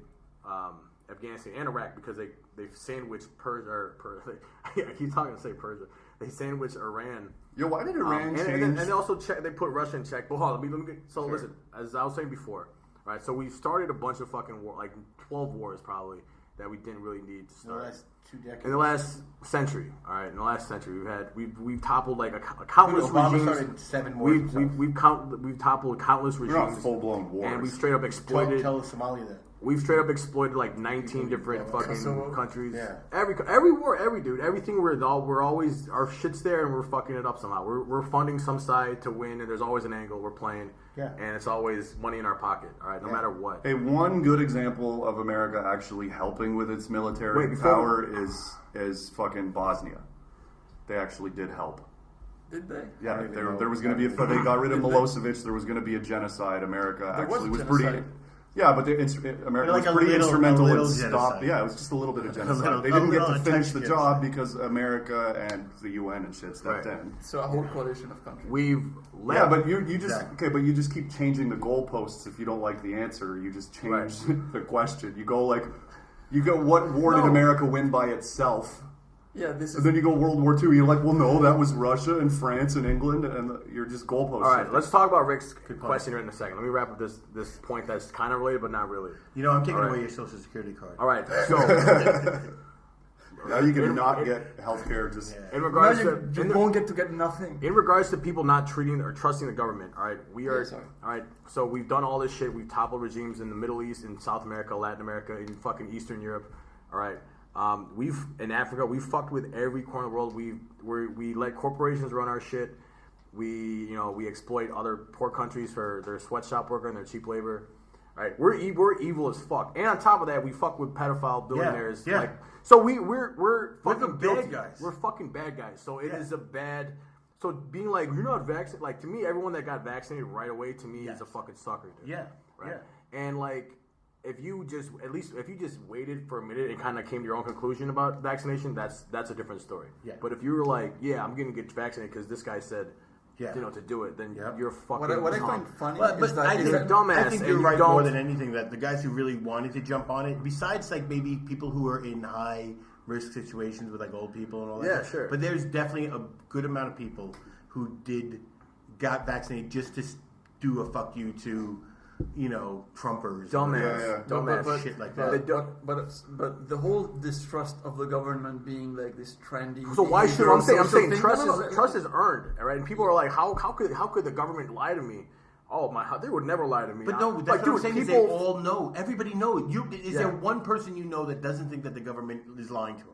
Afghanistan and Iraq, because they've sandwiched Persia. I keep talking to say Persia. They sandwiched Iran. Yo, why did Iran change? And they also they put Russia in check. But hold on, let me get, so listen, as I was saying before, right? So we started a bunch of fucking war, like 12 wars probably, that we didn't really need to In the start. last 2 decades. In the last century, all right. In the last century, we've toppled like a countless Obama regimes. started 7 wars himself. We've toppled countless We're not regimes, full blown wars. and we've straight up exploited. Tell Somalia that. We've straight up exploited like 19 different fucking Kosovo. countries. Yeah. Every war, everything we're always our shit's there and we're fucking it up somehow. We're funding some side to win, and there's always an angle we're playing. Yeah. And it's always money in our pocket. All right, no matter what. Hey, one good example of America actually helping with its military Wait, before power is fucking Bosnia. They actually did help. Did they? Yeah, don't even there know was going to be they got rid of Milosevic. There was going to be a genocide. America actually was pretty. genocide. Yeah, but America Like was a pretty little- instrumental a in little stop. genocide. Yeah, it was just a little bit of genocide. little- They didn't a get little to finish the attention job genocide. because America and the UN and shit stepped Right. in. So a whole coalition of countries. We've Yeah, left. but you just Exactly. okay, but you just keep changing the goalposts if you don't like the answer. You just change the question. You go what war did No. America win by itself? Yeah, this is. And then you go World War II. You're like, well, no, that was Russia and France and England, and you're just goalposts. All right, let's talk about Rick's point. question here in a second. Let me wrap up this point that's kind of related but not really. You know, I'm taking All right. away your Social Security card. All right, so Now you can not get healthcare. Just in Now regards you to won't get nothing. in regards to people not treating or trusting the government, all right, we are Yeah, sorry. all right. So we've done all this shit. We've toppled regimes in the Middle East, in South America, Latin America, in fucking Eastern Europe. All right, we've in Africa. We fucked with every corner of the world. We let corporations run our shit. We exploit other poor countries for their sweatshop worker and their cheap labor. All right, we're evil as fuck. And on top of that, we fuck with pedophile billionaires. yeah. Like, so we're fucking the bad guilty. guys. We're fucking bad guys. So it is Yeah. a bad. So being like you're not vaccinated, like to me, everyone that got vaccinated right away to me is a fucking sucker. Dude. Yeah. Right. And like, if you just waited for a minute and kind of came to your own conclusion about vaccination, that's a different story. Yeah. But if you were like, yeah, I'm gonna get vaccinated because this guy said, Yeah. to do it, then Yep. you're fucking. What I dumb. find funny But is that, I is think, that dumbass I think and you're you right don't- more than anything that the guys who really wanted to jump on it, besides like maybe people who are in high risk situations with like old people and all that. Yeah, stuff, sure. But there's definitely a good amount of people who got vaccinated just to do a fuck you to, Trumpers. Dumbass, Yeah. dumbass shit like They that. don't- but the whole distrust of the government being like this trendy. So why should I'm saying social thing- trust no, is trust is earned, all right? And people are like, how could the government lie to me? Oh my, they would never lie to me. But no, that's like, what I'm dude, saying is they people. all know. Everybody knows. Is Yeah. there one person you know that doesn't think that the government is lying to them?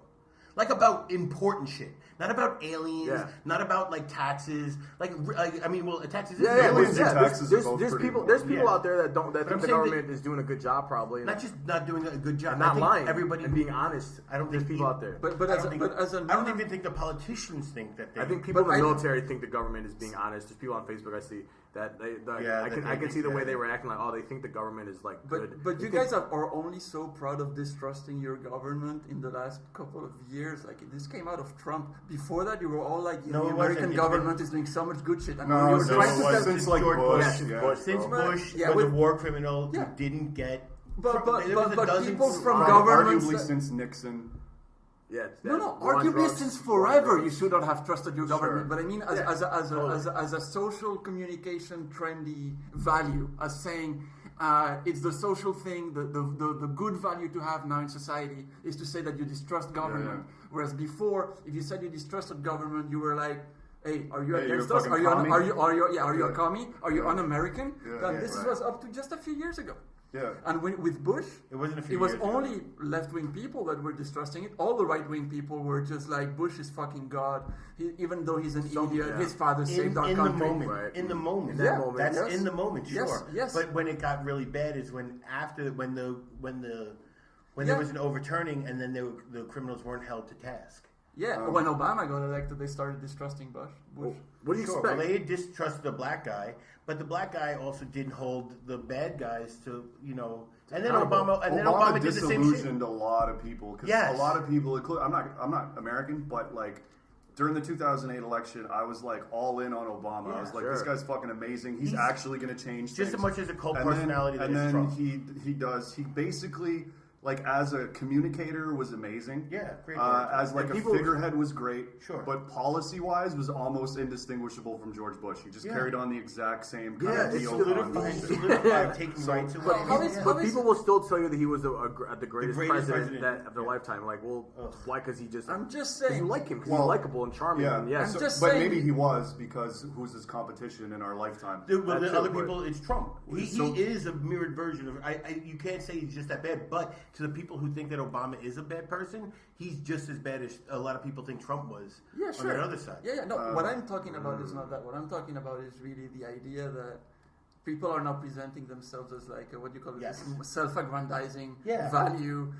Like about important shit, not about aliens, Yeah. not about like taxes. Taxes. Yeah, Aliens and taxes are both there's pretty people. important. There's people Yeah. out there that I'm think the saying government is doing a good job, probably, Not just not doing a good job, and not I think lying. Everybody and being honest. I don't there's think people you- out there. But I as don't a, think- but as a I don't even think the politicians think that. I think people in But the I- military think the government is being honest. There's people on Facebook I see that I can see the way they were acting like, oh, they think the government is like good. But They you think- guys are only so proud of distrusting your government in the last couple of years. Like this came out of Trump. Before that, you were all like, No, the it American wasn't. government is doing so much good shit. And No, when you were so trying to it was tell since like George Bush. Bush. Yeah. Bush. since Well, Bush yeah, was with- a war criminal Yeah. who didn't get. But there was a dozen people from Arguably governments. since Nixon. yeah, No, war on arguably drugs, since war on forever drugs. you should not have trusted your government. Sure. But I mean, as a social communication trendy value, as saying it's the social thing, the good value to have now in society is to say that you distrust government. Whereas before, if you said you distrusted government, you were like, hey, are you against us? Are you a commie? Are you un-American? This was up to just a few years ago. Yeah. And with Bush, it wasn't a few it was years only ago. left-wing people that were distrusting it. All the right-wing people were just like, Bush is fucking God. Even though he's an idiot, his father saved our country. In the moment. That's in the moment, sure. Yes. But when it got really bad is when there was an overturning and then the criminals weren't held to task. Yeah, when Obama got elected, they started distrusting Bush. What do you expect? Well, they distrusted the black guy, but the black guy also didn't hold the bad guys to, And then Obama did the same shit. Disillusioned a lot of people because a lot of people, I'm not American, but like during the 2008 election, I was like all in on Obama. I was like, this guy's fucking amazing. He's actually going to change just things. as much as a cult personality. He does. He basically. Like as a communicator was amazing. Yeah, great. As like a figurehead was great. Sure. But policy-wise was almost indistinguishable from George Bush. He just carried on the exact same kind of solidified taking rights away. But people will still tell you that he was the greatest president of their lifetime. Like, well, why? Because he just. I'm just saying. You like him because he's likable and charming. Yeah. But maybe he was because who's his competition in our lifetime? The other people, it's Trump. He is a mirrored version of. You can't say he's just that bad, but to the people who think that Obama is a bad person, he's just as bad as a lot of people think Trump was on the other side. No, what I'm talking about is not that. What I'm talking about is really the idea that people are not presenting themselves as like what do you call it? Self-aggrandizing value.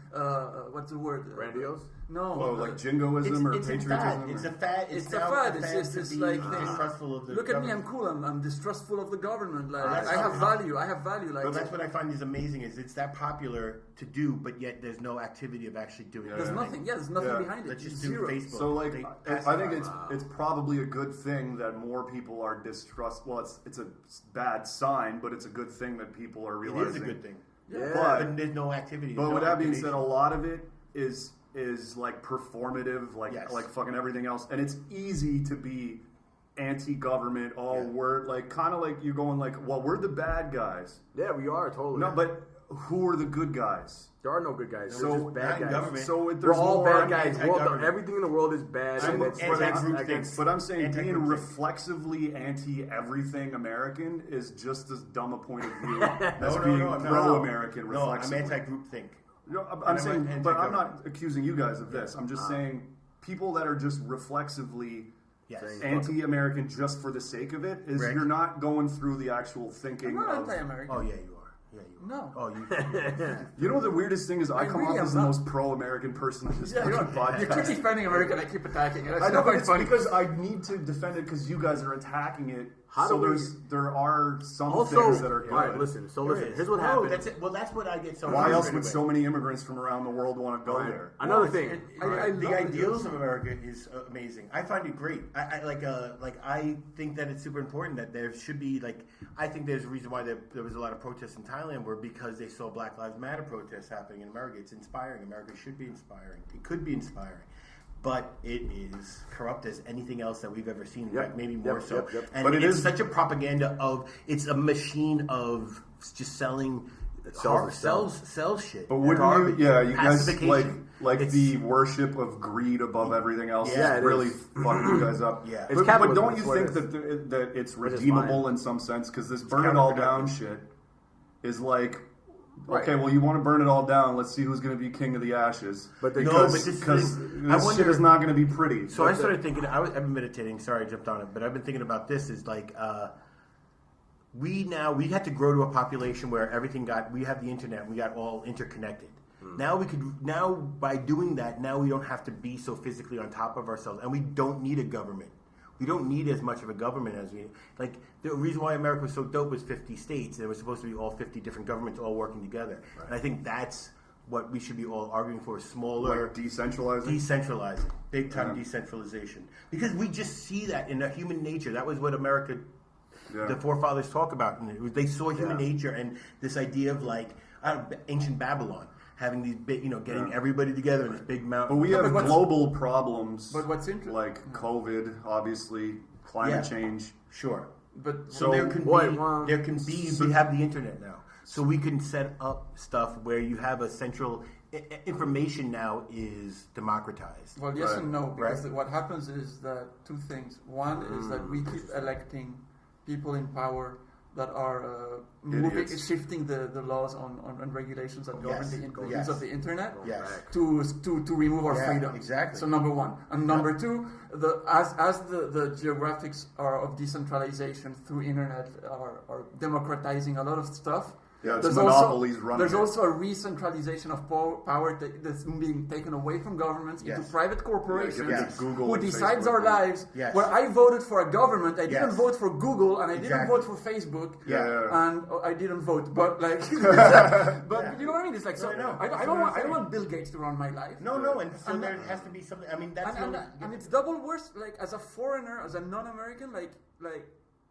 What's the word? Grandiose? No. Oh, like jingoism or patriotism? It's a fad. It's a fad. It's just like distrustful of the look at me, I'm cool. I'm distrustful of the government. Like I have value. Like that's what I find is amazing. Is it's that popular to do, but yet there's no activity of actually doing it. There's nothing. Yeah, there's nothing behind it. Let's just Zero. do Facebook. So like, I think it's probably a good thing that more people are distrustful. Well, it's a bad sign, but it's a good thing that people are realizing. It is a good thing. Yeah. But there's no activity. But with that being said, a lot of it is like performative, like fucking everything else, and it's easy to be anti-government. We're like kind of like you're going like, well, we're the bad guys. Yeah, we are totally. No, but who are the good guys? There are no good guys. So We're just bad guys. government. So We're all bad guys. anti-government. Everything in the world is bad. But I'm saying being reflexively anti-everything American is just as dumb a point of view as being pro-American reflexively. I'm anti-groupthink. I'm saying, but I'm not accusing you guys of this. I'm just saying people that are just reflexively anti-American just for the sake of it is you're not going through the actual thinking. I'm not anti-American. Oh yeah, you are. Yeah, you are. No. Oh, you. You know what the weirdest thing is? I come off as the most pro-American person in this fucking podcast. You keep defending America, I keep attacking it. I know, but it's funny because I need to defend it because you guys are attacking it. There are some things that are good. All right, listen. Here's what happened. That's it. Well, that's what I get so. Why else would so many immigrants from around the world want to go there? Another thing. The ideals of America is amazing. I find it great. I think that it's super important that there should be I think there's a reason why there was a lot of protests in Thailand were because they saw Black Lives Matter protests happening in America. It's inspiring. America should be inspiring. It could be inspiring. But it is corrupt as anything else that we've ever seen. Maybe more so. And but it's such a propaganda it's a machine of just selling sells shit. But wouldn't you guys like the worship of greed above everything else really fucking you guys up. Yeah. But don't you think that it's redeemable in some sense? Because this burn it all down shit is like, okay, well, you want to burn it all down. Let's see who's going to be king of the ashes. Because this shit is not going to be pretty. So I started thinking. I've been meditating. Sorry, I jumped on it, but I've been thinking about this. Is like we had to grow to a population where we have the internet. We got all interconnected. Now by doing that, now we don't have to be so physically on top of ourselves, and we don't need a government. We don't need as much of a government as we like. The reason why America was so dope was 50 states. There was supposed to be all 50 different governments all working together, and I think that's what we should be all arguing for: smaller, decentralizing, big time decentralization. Because we just see that in human nature. That was what America, the forefathers talk about, and they saw human nature and this idea of ancient Babylon. Having these big, getting everybody together in this big mountain. But we have global problems. But what's interesting, like COVID, obviously, climate change. Sure. But so there can be. We have the internet now. So we can set up stuff where you have a central information now is democratized. Well, yes and no, because Right. what happens is that two things. One is that we keep electing people in power that are Idiots. shifting the laws on regulations that govern Yes. the Yes. use of the internet Yes. to remove our Yeah, freedom. exactly. So number one. And number two, as the geographics of decentralization through internet are democratizing a lot of stuff. Yeah, it's There's monopolies also, running There's it. also a re-centralization of power that's being taken away from governments into Yes. private corporations give it to Google who and decides Facebook, our right? lives. Yes. Where I voted for a government, I didn't Yes. vote for Google, and I didn't Exactly. vote for Facebook, Yeah. and I didn't vote. But like, but Yeah. you know what I mean? It's like so. No, I know. I That's don't what I'm want. I don't saying. want Bill Gates to run my life. No, and so there has to be something. I mean, that's And it's double worse. Like as a foreigner, as a non-American, like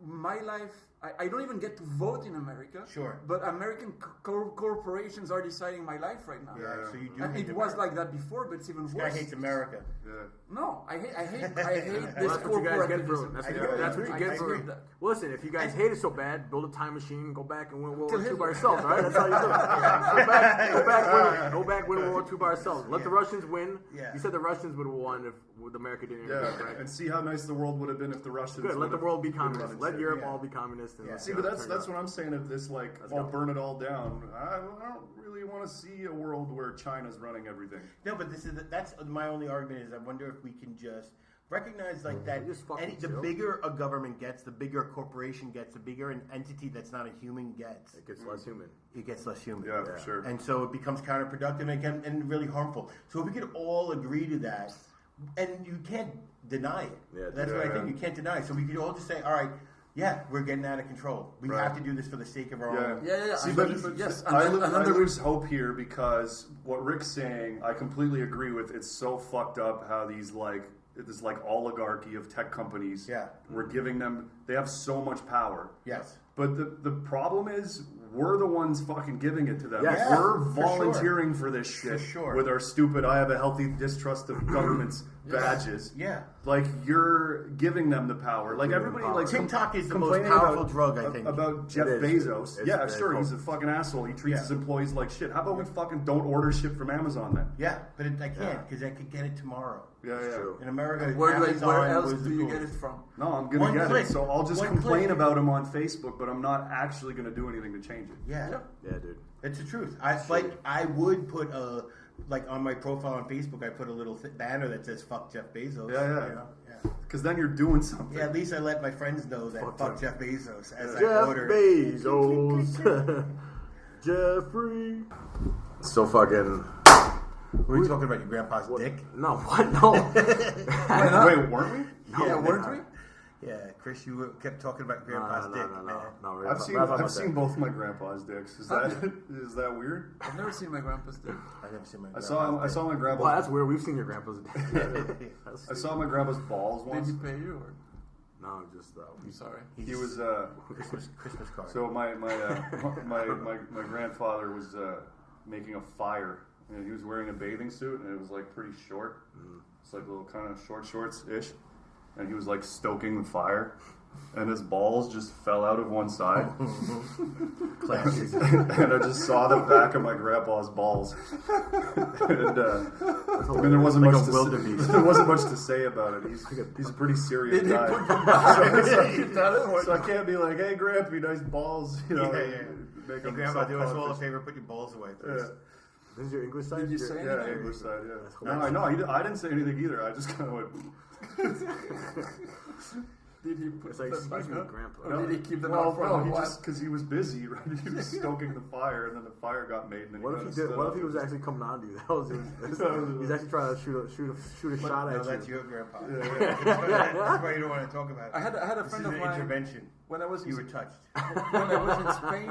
my life. I don't even get to vote in America. Sure. But American corporations are deciding my life right now. Yeah, so you do. And hate it was America. like that before, but it's even This guy worse. hates America. Yeah. No, I hate this Well, that's what you guys get for corporativism. that's I what, know, that's I what you agree. get I for. agree. Well, listen, if you guys hate it so bad, build a time machine, go back and win World War Kill II by Hitler. yourselves. All right, that's how you do it. Go back, win World War II by ourselves. Let the Russians win. Yeah. You said the Russians would have won if America didn't. Yeah, invade, right? and see how nice the world would have been if the Russians. Good. Let the would've- world be would've communist. run Let instead. Europe Yeah. all be communist. And Yeah. let's See, see but how it that's turns what out. I'm saying. If this like, Let's I'll go. burn it all down. I don't really want to see a world where China's running everything. No, but that's my only argument is I wonder if we can just recognize like that Just fucking the chill. bigger a government gets, the bigger a corporation gets, the bigger an entity that's not a human gets, It gets less human. it gets less human. Yeah, for sure. And so it becomes counterproductive and really harmful. So if we could all agree to that, and you can't deny it. Yeah, That's what I yeah. think. You can't deny it. So we could all just say, all right, yeah, we're getting out of control. We Right. have to do this for the sake of our Yeah. own. Yeah. See, And but then- yes, I and then there lose hope here because what Rick's saying, I completely agree with. It's so fucked up how these this oligarchy of tech companies. Yeah. We're giving them. They have so much power. Yes. But the problem is we're the ones fucking giving it to them. Yes. We're For volunteering for this shit sure. with our stupid I have a healthy distrust of government's badges. Yeah. Like you're giving them the power. Like everybody power. like TikTok is the most complaining powerful about, drug, I think. About Jeff It is. Bezos. It's Yeah, very sure, he's a potent. fucking asshole. He treats Yeah. his employees like shit. How about we fucking don't order shit from Amazon then? Yeah, but I can't because I could get it tomorrow. Yeah, yeah. true. In America, where Amazon else was do the you get coolest. it from? No, I'm gonna One get click. it. So I'll just One complain click. about him on Facebook, but I'm not actually gonna do anything to change it. Yeah. Yeah, dude. It's the truth. I would put on my profile on Facebook. I put a little banner that says "fuck Jeff Bezos." Yeah, yeah. You know? Because then you're doing something. Yeah, at least I let my friends know that fuck Jeff Bezos as I Jeff order. Bezos. Jeffrey. So fucking. Were we talking about your grandpa's dick? No, what? No. Wait, weren't we? Yeah, weren't we? Yeah, Chris, you kept talking about grandpa's dick, man. No, I've seen both my grandpa's dicks. Is that weird? I've never seen my grandpa's dick. I've never seen my I saw my grandpa's. Well, that's weird. We've seen your grandpa's. I saw my grandpa's balls Did once. he pay you or? No, just I'm sorry. He was Christmas card. so my grandfather was making a fire, and he was wearing a bathing suit, and it was like pretty short. It's like little kind of short shorts ish, and he was like stoking the fire, and his balls just fell out of one side. Classic. And I just saw the back of my grandpa's balls. And I mean, there wasn't Like much a to wildebeest. say. There wasn't much to say about it. He's a pretty serious Did he guy. put them back? So I can't be like, "Hey, Grampy, nice balls," you know. Yeah. Make Hey, him Grandpa, do us all a self-conscious. favor. Put your balls away, please. Yeah. This is your English side. Did you say Yeah, anything? English side, yeah. That's No, I know. I didn't say anything either. I just kind of went. Did he put It's like, them back excuse me, up? Grandpa. Or did he keep them Well, out for a no, he while? just because he was busy, right? He was stoking the fire, and then the fire got made. And then What if he did? What if he was actually coming on to you? That was he's actually trying to shoot a shot No, at that's you. your grandpa. That's why you don't want to talk about it. I had a This friend is of an mine intervention. when I was You were touched. when I was in Spain.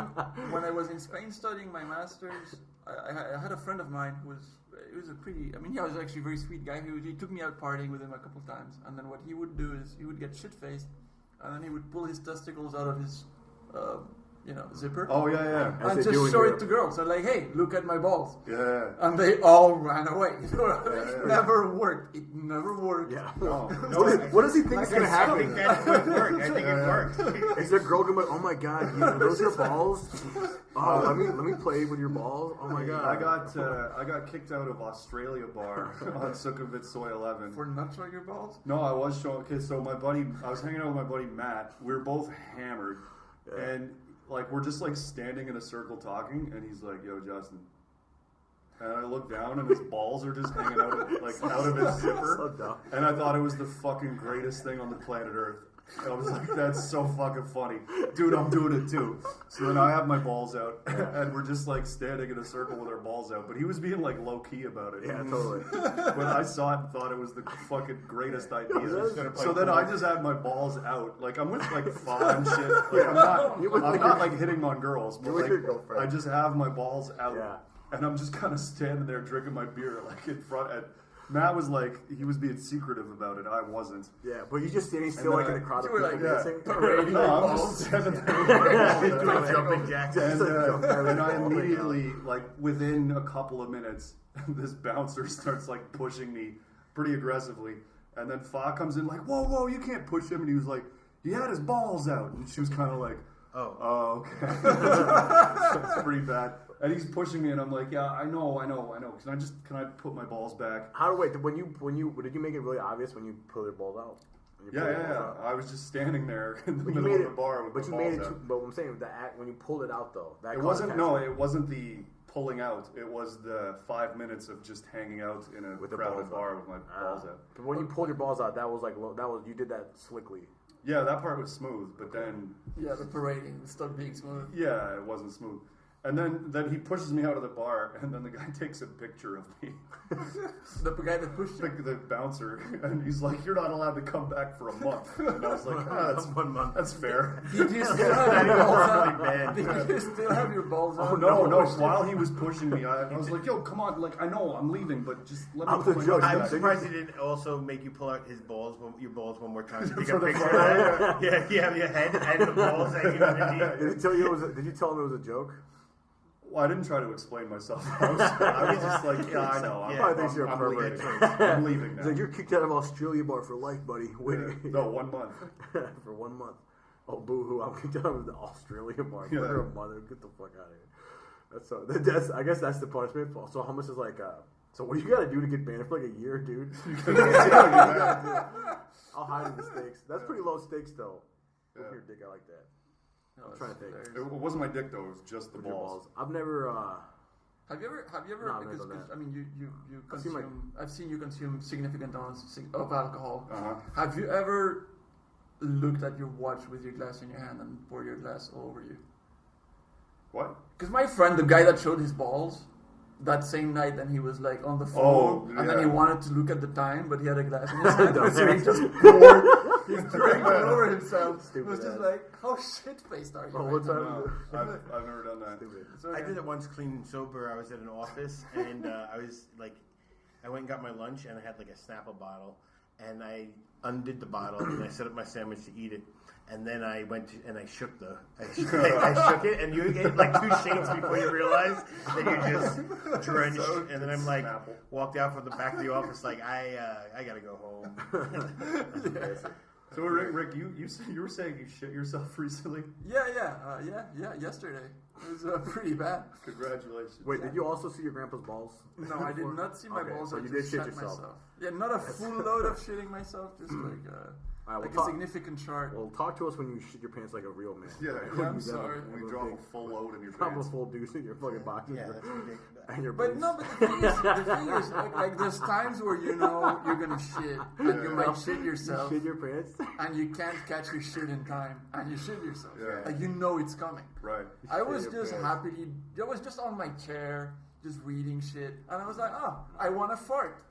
When I was in Spain studying my masters, I had a friend of mine who was. He was a pretty. I mean, he was actually a very sweet guy. He took me out partying with him a couple times, and then what he would do is he would get shit faced, and then he would pull his testicles out of his zipper. Oh yeah. As And they do just in show Europe. it to girls. I'm like, hey, look at my balls. Yeah. And they all ran away. It yeah. never worked. It never worked. Yeah. No. What does he think is going to I happen? think that's what worked. I think it worked. Is there a girl going to be like, oh my god, those are balls? Oh, let me play with your balls. Oh my god. I got kicked out of Australia bar on Sukhumvit Soy 11. For not showing your balls? No, I was showing. Okay, so I was hanging out with my buddy Matt. We were both hammered, and like we're just like standing in a circle talking, and he's like, "Yo, Justin." And I look down, and his balls are just hanging out of his zipper. So dumb. And I thought it was the fucking greatest thing on the planet Earth. I was like, that's so fucking funny. Dude, I'm doing it too. So then I have my balls out, and we're just like standing in a circle with our balls out. But he was being like low key about it. Yeah, totally. But I saw it and thought it was the fucking greatest idea. So then I just had my balls out. Like, I'm with like fun and shit. Like, I'm not like hitting on girls, but with like, your girlfriend. I just have my balls out. Yeah. And I'm just kind of standing there drinking my beer, like in front. And Matt was like, he was being secretive about it. I wasn't. Yeah, but you just standing still like in the crowd of you were people like, dancing. parading No, your I'm balls. just standing there. Doing jumping jacks. And I immediately, like within a couple of minutes, this bouncer starts like pushing me pretty aggressively. And then Fa comes in like, whoa, you can't push him. And he was like, he had his balls out. And she was kind of like, oh, okay. It's pretty bad. And he's pushing me, and I'm like, yeah, I know. Can I put my balls back? Did you make it really obvious when you pull your balls out? Yeah. I was just standing there in the middle of the bar with my balls out. But I'm saying when you pulled it out though, It wasn't the pulling out. It was the 5 minutes of just hanging out in a crowded bar with my balls out. But when you pulled your balls out, you did that slickly. Yeah, that part was smooth, but then Yeah, the parading stopped being smooth. yeah, it wasn't smooth. And then he pushes me out of the bar, and then the guy takes a picture of me. The guy that pushed you. The bouncer, and he's like, "You're not allowed to come back for a month." And I was like, "That's 1 month. That's fair." Did you still have your balls out? bad. Did you still have your balls out? No. While he was pushing me, I was like, "Yo, come on! Like, I know I'm leaving, but just let me." I'm the put my judge. balls I'm back." surprised he didn't also make you pull out your balls one more time to take For a the picture. photo. Yeah, you have your head and the balls hanging underneath. Did you tell him it was a joke? Well, I didn't try to explain myself. I was just like, "Yeah, I know. Yeah. Probably thinks you're a I'm pervert. leaving. I'm leaving now." He's like, you're kicked out of Australia bar for life, buddy. Wait. No, 1 month. For 1 month. Oh, boo-hoo, I'm kicked out of the Australia bar for a mother. Get the fuck out of here. That's I guess that's the punishment. So hummus is like, so what do you gotta do to get banned for like a year, dude? I'll hide in the stakes. That's pretty low stakes, though. Look at your dick, I like that. I'm trying to think. It wasn't my dick though; it was just the With your balls. I've never. Have you ever? No, I've never because done that. I mean, you I've seen consume. I've seen you consume significant amounts of alcohol. Uh-huh. Have you ever looked at your watch with your glass in your hand and poured your glass all over you? What? Because my friend, the guy that showed his balls, that same night, and he was like on the phone, and then he wanted to look at the time, but he had a glass in his hand, so he just poured his drink all over himself. It was just like, how shit-faced are you? Oh, right what's now? that? No, I've never done that. So, I did it once clean and sober. I was at an office and I was like, I went and got my lunch and I had like a Snapple bottle and I undid the bottle and I set up my sandwich to eat it. And then I went to, and I shook it and you get like 2 shakes before you realize that you're just drenched. And then I'm like, walked out from the back of the office like, I gotta go home. So Rick, you were saying you shit yourself recently? yeah, yesterday. It was pretty bad. Congratulations. Wait, did you also see your grandpa's balls? No, I did not see my Okay, balls. so I you just did shit shat yourself. myself. Yeah, not a full load of shitting myself, just like Alright, like we'll a talk- significant chart. Well, talk to us when you shit your pants like a real man. Yeah, Yeah, I'm sorry. When you drop a full load in your Drop a pants. full deuce in your fucking boxes. Yeah, that's ridiculous. And your But boots. no, but the thing is, like there's times where you know you're gonna shit, and you might shit yourself, You shit your pants? and you can't catch your shit in time, and you shit yourself. Yeah. Like you know it's coming. Right. I was Shit your just pants. I was just on my chair, just reading shit, and I was like, oh, I want to fart.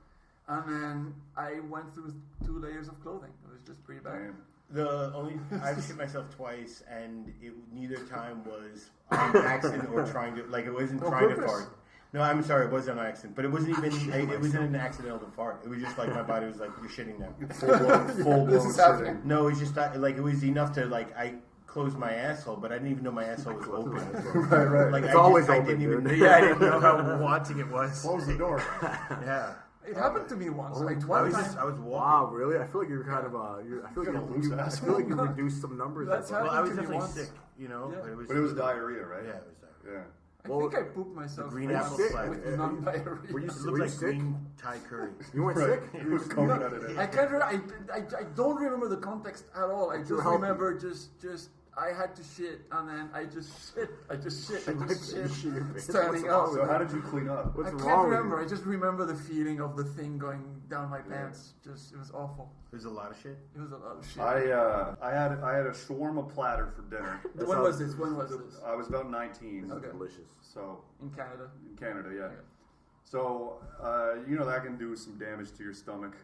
And then I went through 2 layers of clothing. It was just pretty bad. Damn. I've shit myself twice, and neither time was on accident or trying to, like, it wasn't trying to purpose. fart. No, I'm sorry, it was on accident, but it wasn't even, it wasn't an accidental fart. It was just like my body was like, you're shitting now. Full blown This is happening. shitting. No, it's just that, like, it was enough to, like, I close my asshole, but I didn't even know my asshole was open. Right. Like It's always I open, didn't even. dude. Yeah, I didn't know how wanting it was. Close the door. Yeah. It happened to me once. Like I one was time. I was walking. Wow, really? I feel like you're kind of I feel like Got a loose I asshole. feel like you reduced some numbers. That's there, how- Well, I was happened to me definitely once. sick, you know. Yeah. But it was diarrhea, right? Yeah, it was diarrhea. Yeah. I Well, think I pooped myself. green with- apple cider. with non-diarrhea. Were you It Were looked you like sick? green Thai curry. You weren't Right. sick? It was coconut in it. I can't. I don't remember the context at all. I just were healthy. remember just I had to shit, and then I just shit. Standing up. So how did you clean up? What's I can't wrong with remember. you? I just remember the feeling of the thing going down my pants. Just it was awful. There's a lot of shit. It was a lot of shit. I had a shawarma platter for dinner. When was this? When was this? I was about 19. Okay. Delicious. So In Canada. in Canada, yeah. Okay. So you know that can do some damage to your stomach.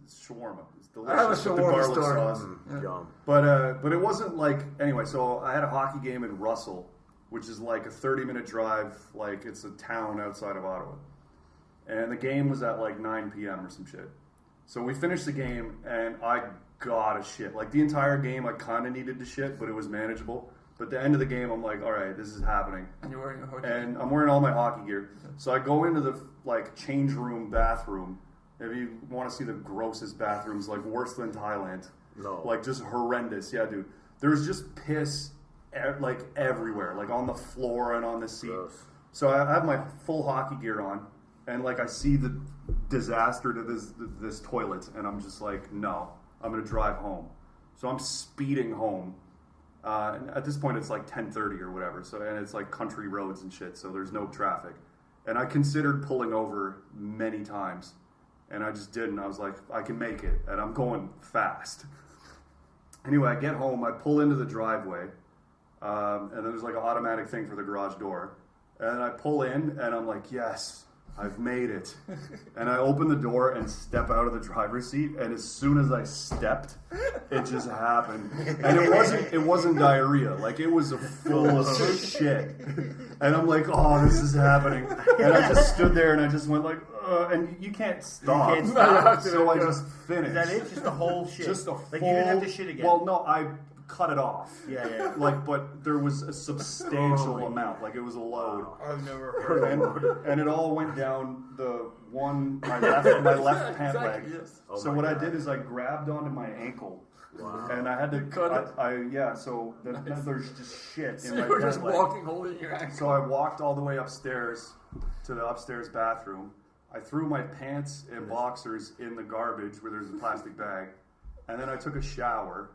It's shawarma. It's delicious. I have a with the shawarma garlic story. sauce. Yeah. Yum. But it wasn't like anyway. So I had a hockey game in Russell, which is like a 30-minute drive. Like it's a town outside of Ottawa, and the game was at like 9 p.m. or some shit. So we finished the game, and I got a shit. Like the entire game, I kind of needed to shit, but it was manageable. But at the end of the game, I'm like, all right, this is happening. And you're wearing a hoodie. And I'm wearing all my hockey gear. So I go into the like change room bathroom. If you want to see the grossest bathrooms, like worse than Thailand. No. Like just horrendous. Yeah, dude. There's just piss like everywhere, like on the floor and on the seat. Gross. So I have my full hockey gear on, and like I see the disaster to this toilet, and I'm just like, no, I'm gonna drive home. So I'm speeding home. And at this point, it's like 10:30 or whatever. So and it's like country roads and shit. So there's no traffic. And I considered pulling over many times, and I just didn't. I was like, I can make it, and I'm going fast. Anyway, I get home. I pull into the driveway, and there's like an automatic thing for the garage door. And I pull in, and I'm like, yes, I've made it. And I open the door and step out of the driver's seat, and as soon as I stepped, it just happened. And it wasn't diarrhea. Like, it was a full of shit. And I'm like, oh, this is happening. And I just stood there, and I just went like, and you can't stop. You can't stop. So I just finished. Is that it? Just the whole shit. Just a like full, you didn't have to shit again. Well, no, I cut it off. Yeah. Like, but there was a substantial amount. Like, it was a load. I've never heard And it all went down my left pant Exactly, leg. yes. So what I did is I grabbed onto my ankle. Wow. And I had to Cut it. so there's just shit So in my you were just pant leg. walking, holding your ankle. So I walked all the way upstairs to the upstairs bathroom. I threw my pants and boxers in the garbage where there's a plastic bag. And then I took a shower.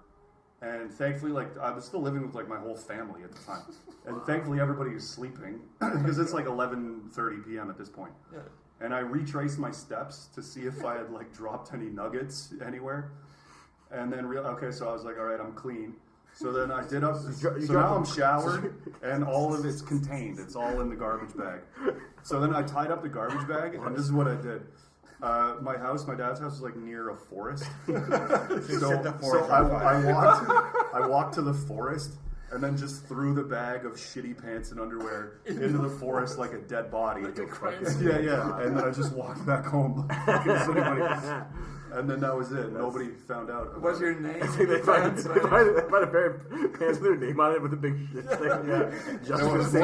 And thankfully, like, I was still living with, like, my whole family at the time. And thankfully, everybody was sleeping. Because it's, like, 11:30 p.m. at this point. Yeah. And I retraced my steps to see if I had, like, dropped any nuggets anywhere. And then, okay, so I was like, all right, I'm clean. So then I did up. So now I'm showered, and all of it's contained. It's all in the garbage bag. So then I tied up the garbage bag, and this is what I did. My dad's house, was like near a forest. So I walked to the forest, and then just threw the bag of shitty pants and underwear into the forest like a dead body. Like a crime scene. Yeah. And then I just walked back home. And then that was it. Nobody found out. What's your name? I think they might have buried pants with their name on it with a big shit stain. Yeah. Just It for was the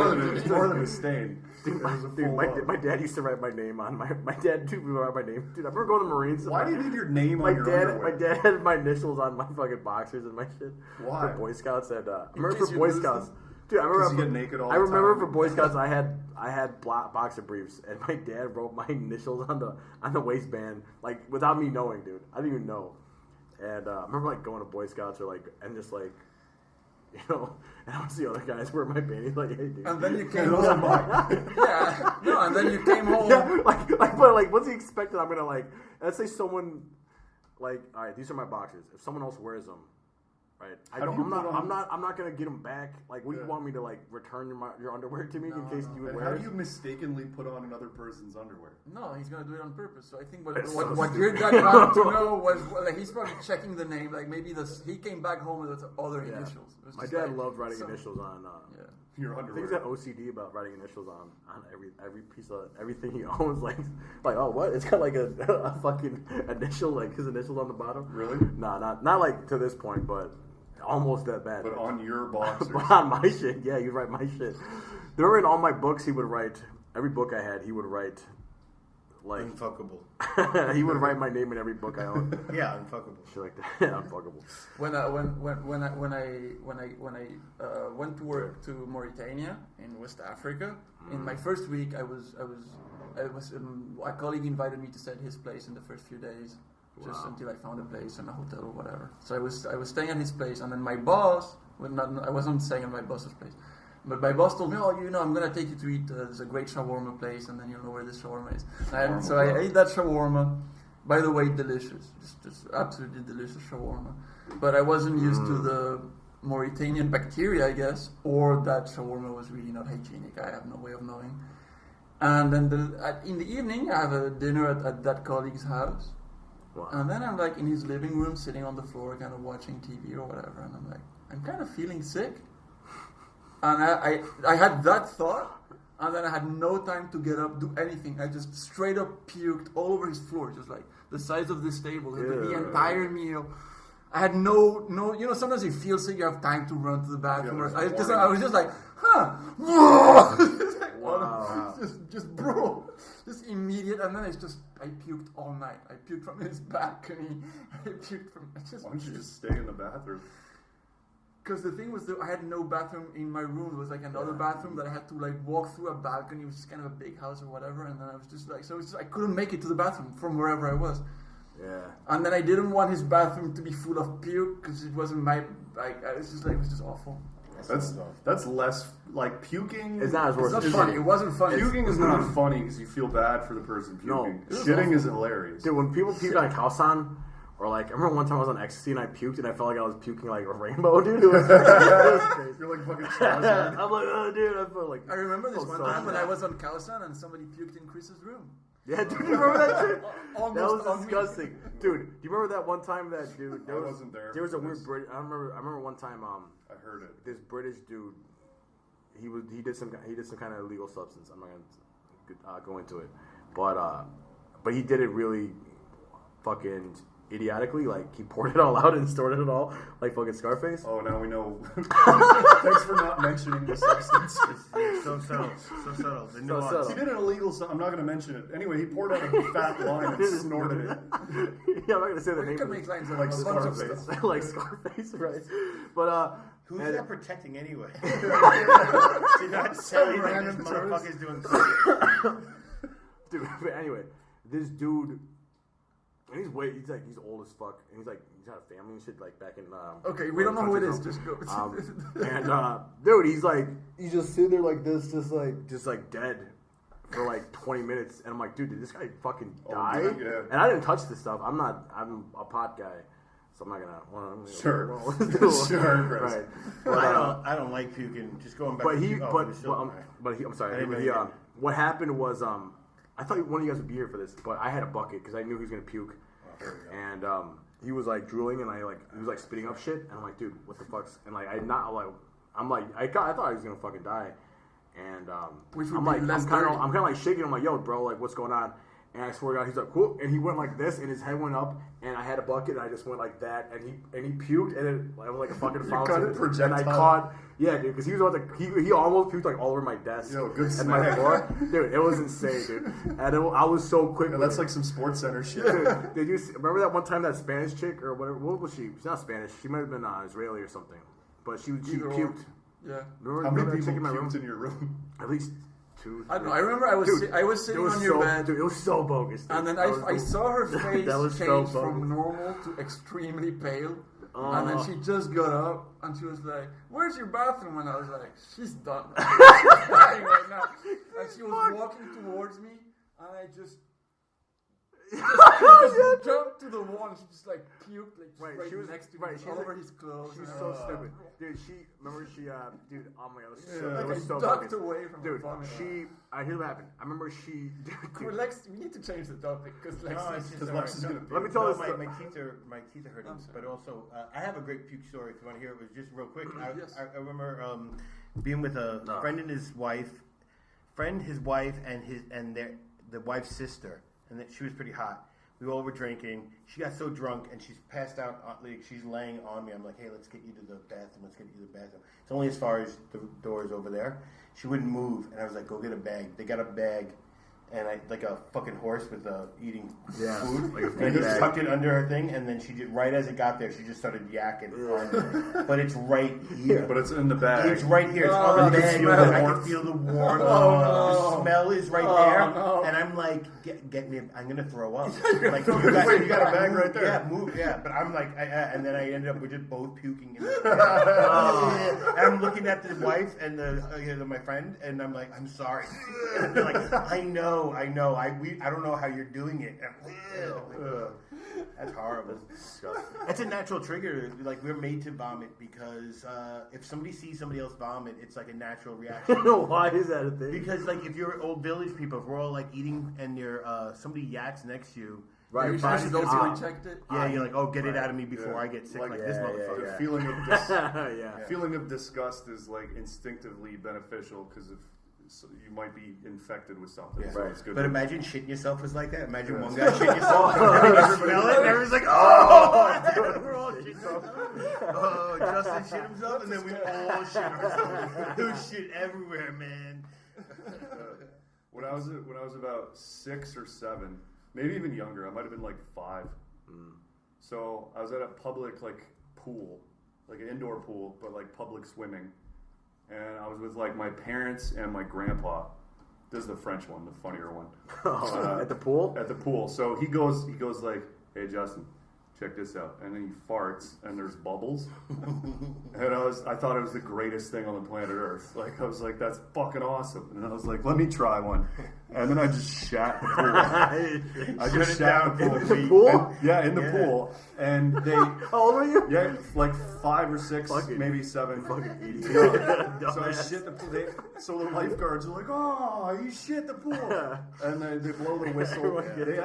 more than a stain. Dude, It was a dude full on. my dad used to write my name on my dad too. Would write my name. Dude, I remember going to the Marines. Why do you need your name my on your dad? underwear? My dad had my initials on my fucking boxers and my shit. Why? For Boy Scouts and I remember case for you Boy lose Scouts. them? Dude, I remember. 'Cause you get naked all I the remember time. for Boy Scouts, I had boxer briefs, and my dad wrote my initials on the waistband, like without me knowing, dude. I didn't even know. And I remember like going to Boy Scouts and just like, you know, and I was the other guys wearing my panties like, hey, dude. And then you came home. Yeah. No, and then you came home. Yeah, but what's he expecting? I'm gonna like, let's say someone, like, all right, these are my boxers. If someone else wears them, right? I'm not gonna get them back. Like, what do you want me to like return your underwear to me in case you would And wear how it? do you mistakenly put on another person's underwear? No, he's gonna do it on purpose. So I think That's so what your stupid. dad wanted to know was like he's probably checking the name. Like maybe he came back home with other Yeah. initials. It was My just dad like loved writing some- initials on. Yeah. Your I think underwear. he's got OCD about writing initials on every piece of everything he owns. Like oh, what? It's got like a fucking initial, like his initials on the bottom. Really? Nah, not like to this point, but Almost that bad. But on your boxers. But on my shit, yeah, you write my shit. There were in all my books, he would write, every book I had, he would write, like... Unfuckable. He would write my name in every book I owned. Yeah, unfuckable. Shit like that. Yeah, unfuckable. When I went to work to Mauritania in West Africa, in my first week, a colleague invited me to stay at his place in the first few days, just until I found a place in a hotel or whatever. So I was staying at his place, and then my boss, I wasn't staying at my boss's place, but my boss told me, I'm gonna take you to eat. There's a great shawarma place, and then you'll know where this shawarma is. And so I ate that shawarma. By the way, delicious, just absolutely delicious shawarma. But I wasn't used to the Mauritanian bacteria, I guess, or that shawarma was really not hygienic. I have no way of knowing. And then in the evening, I have a dinner at that colleague's house. Wow. And then I'm like in his living room, sitting on the floor, kind of watching TV or whatever. And I'm like, I'm kind of feeling sick. And I had that thought, and then I had no time to get up, do anything. I just straight up puked all over his floor, just like the size of this table, the entire meal. I had no, sometimes you feel sick, you have time to run to the bathroom. Yeah, I was just like, huh. Wow. Just immediate, and then I puked all night. I puked from his balcony. Why don't you just stay in the bathroom? Because the thing was that I had no bathroom in my room. There was like another bathroom that I had to like walk through a balcony, which is kind of a big house or whatever. And then I was just like, I couldn't make it to the bathroom from wherever I was. Yeah. And then I didn't want his bathroom to be full of puke because it wasn't my. It was just awful. That's less like puking. It's not as worse. It's not funny. It wasn't funny. Puking is not funny because you feel bad for the person puking. No, Shitting is hilarious. Dude, when people puke on Khaosan, or like, I remember one time I was on ecstasy and I puked and I felt like I was puking like a rainbow, dude. It was crazy. You're like fucking Charizard. I'm like, oh, dude, I felt like. I remember this one time when bad. I was on Khaosan and somebody puked in Chris's room. Yeah, dude, you remember that shit? Almost That was on me. disgusting, dude. Do you remember that one time that dude? I wasn't there. There was a for weird this. Brit. I remember one time. I heard it. This British dude. He did some kind of illegal substance. I'm not gonna go into it, but he did it really fucking idiotically. Like he poured it all out and stored it all like fucking Scarface. Oh, now we know. Thanks for not mentioning the substance. It's so subtle. The nuance. subtle. He did an illegal. I'm not going to mention it. Anyway, he poured out a fat line and snorted it. Yeah, I'm not gonna say the You name. can of make it. lines Like like a bunch of Scarface. stuff. Like Scarface, right? But Who's and- that protecting anyway? You're not telling that this random motherfucker's doing coke. dude. But anyway, this dude, and he's old as fuck, and he's got a family and shit like back in. Okay, we don't know who it is. countries. Just go. And dude, he's just sitting there like this, just like dead for like 20 minutes, and I'm like, dude, did this guy fucking die? dude, yeah. And I didn't touch this stuff. I'm a pot guy, so I'm not gonna. Well, Sure. Chris. Right. But, I don't like puking. Just going back. but to he, puke. I'm sorry. I didn't know He, you did. what happened was, I thought one of you guys would be here for this, but I had a bucket because I knew he was gonna puke, and he was like drooling, and he was like spitting up shit, and I'm like, dude, what the fuck's? And like I thought I was gonna fucking die, and Which would I'm be like, less I'm kind dirty. of like shaking. I'm like, yo, bro, like what's going on? And I swear to God, he's like, whoop, and he went like this, and his head went up, and I had a bucket, and I just went like that, and he puked, and it was like a fucking fountain. cut it projectile. And I caught, yeah, dude, because he was about to, he almost puked like all over my desk. Yo, good and my snack. floor, dude, it was insane, dude, and I was so quick. Yeah, with that's it. like some Sports Center shit. Dude, did you remember that one time that Spanish chick or whatever? What was she? She's not Spanish. She might have been Israeli or something, but she Either or. puked. Yeah. Remember, How remember many that people chick in my room? puked in your room? At least 2. I don't know. I remember I was Dude, sitting on your bed, Dude, it was so bogus. Dude. and then That was I so- saw her face That was change so from bogus. normal to extremely pale. And then she just got up and she was like, "Where's your bathroom?" And I was like, "She's done. She's dying right now." And she was walking towards me, and I just jumped to the wall. And she just like puked like right she was next to right. me, She all was over his clothes. She was and so I was stupid, dude. Dude. Oh my god, Yeah. it was so ducked bogus. away from Dude, the vomit. here's what happened. I remember dude, Lex, we need to change the topic because Lex. No, it's is- just Because Lex is going to Let me tell No, this. my teeth are hurting, but also I have a great puke story. If you want to hear it, was just real quick. Yes. I remember being with a friend and his wife, and the wife's sister, and that she was pretty hot. We all were drinking. She got so drunk and she's passed out. Like she's laying on me. I'm like, hey, let's get you to the bathroom. Let's get you to the bathroom. It's only as far as the doors over there. She wouldn't move, and I was like, go get a bag. They got a bag, and I like a fucking horse with eating food. Like and I just tucked it under her thing, and then she did right as it got there. She just started yakking on it. But it's right here. But it's in the bag. It's right here. It's on the bag. I can feel the warmth. The smell is right there, and I'm like, get me. I'm gonna throw up. Like you got a bag right there. Yeah, move. Yeah, but I'm like, and then I ended up with just both puking in the bag. And I'm looking at the wife and my friend, and I'm like, I'm sorry. And they're like, I know. I don't know how you're doing it. That's horrible. That's a natural trigger. Like we're made to vomit because if somebody sees somebody else vomit, it's like a natural reaction. Why is that a thing? Because like if you're old village people, if we're all like eating and somebody yaks next to you. Right, your you body's should gonna also checked it. Yeah, you're like, oh, get it out of me before I get sick like this motherfucker. The feeling of disgust is like instinctively beneficial because you might be infected with something. Yeah. So it's good. But imagine shitting yourself was like that. Imagine one guy shitting himself and you smell it and everyone's like, oh! We're all shitting oh, Justin shit himself and then we all shit ourselves. There's shit everywhere, man. When I was about 6 or 7, maybe even younger, I might have been like 5. So I was at a public like pool, like an indoor pool, but like public swimming. And I was with like my parents and my grandpa. This is the French one, the funnier one. At the pool? At the pool. So he goes like, hey Justin, check this out. And then he farts and there's bubbles. And I thought it was the greatest thing on the planet Earth. Like I was like, that's fucking awesome. And I was like, let me try one. And then I just shat the pool. I just shat the pool. In the pool? In the pool. And they How old were you? Yeah, like 5 or 6, maybe 7. Fucking idiot. So I shit the pool. So the lifeguards are like, "Oh, you shit the pool," and they blow the whistle. They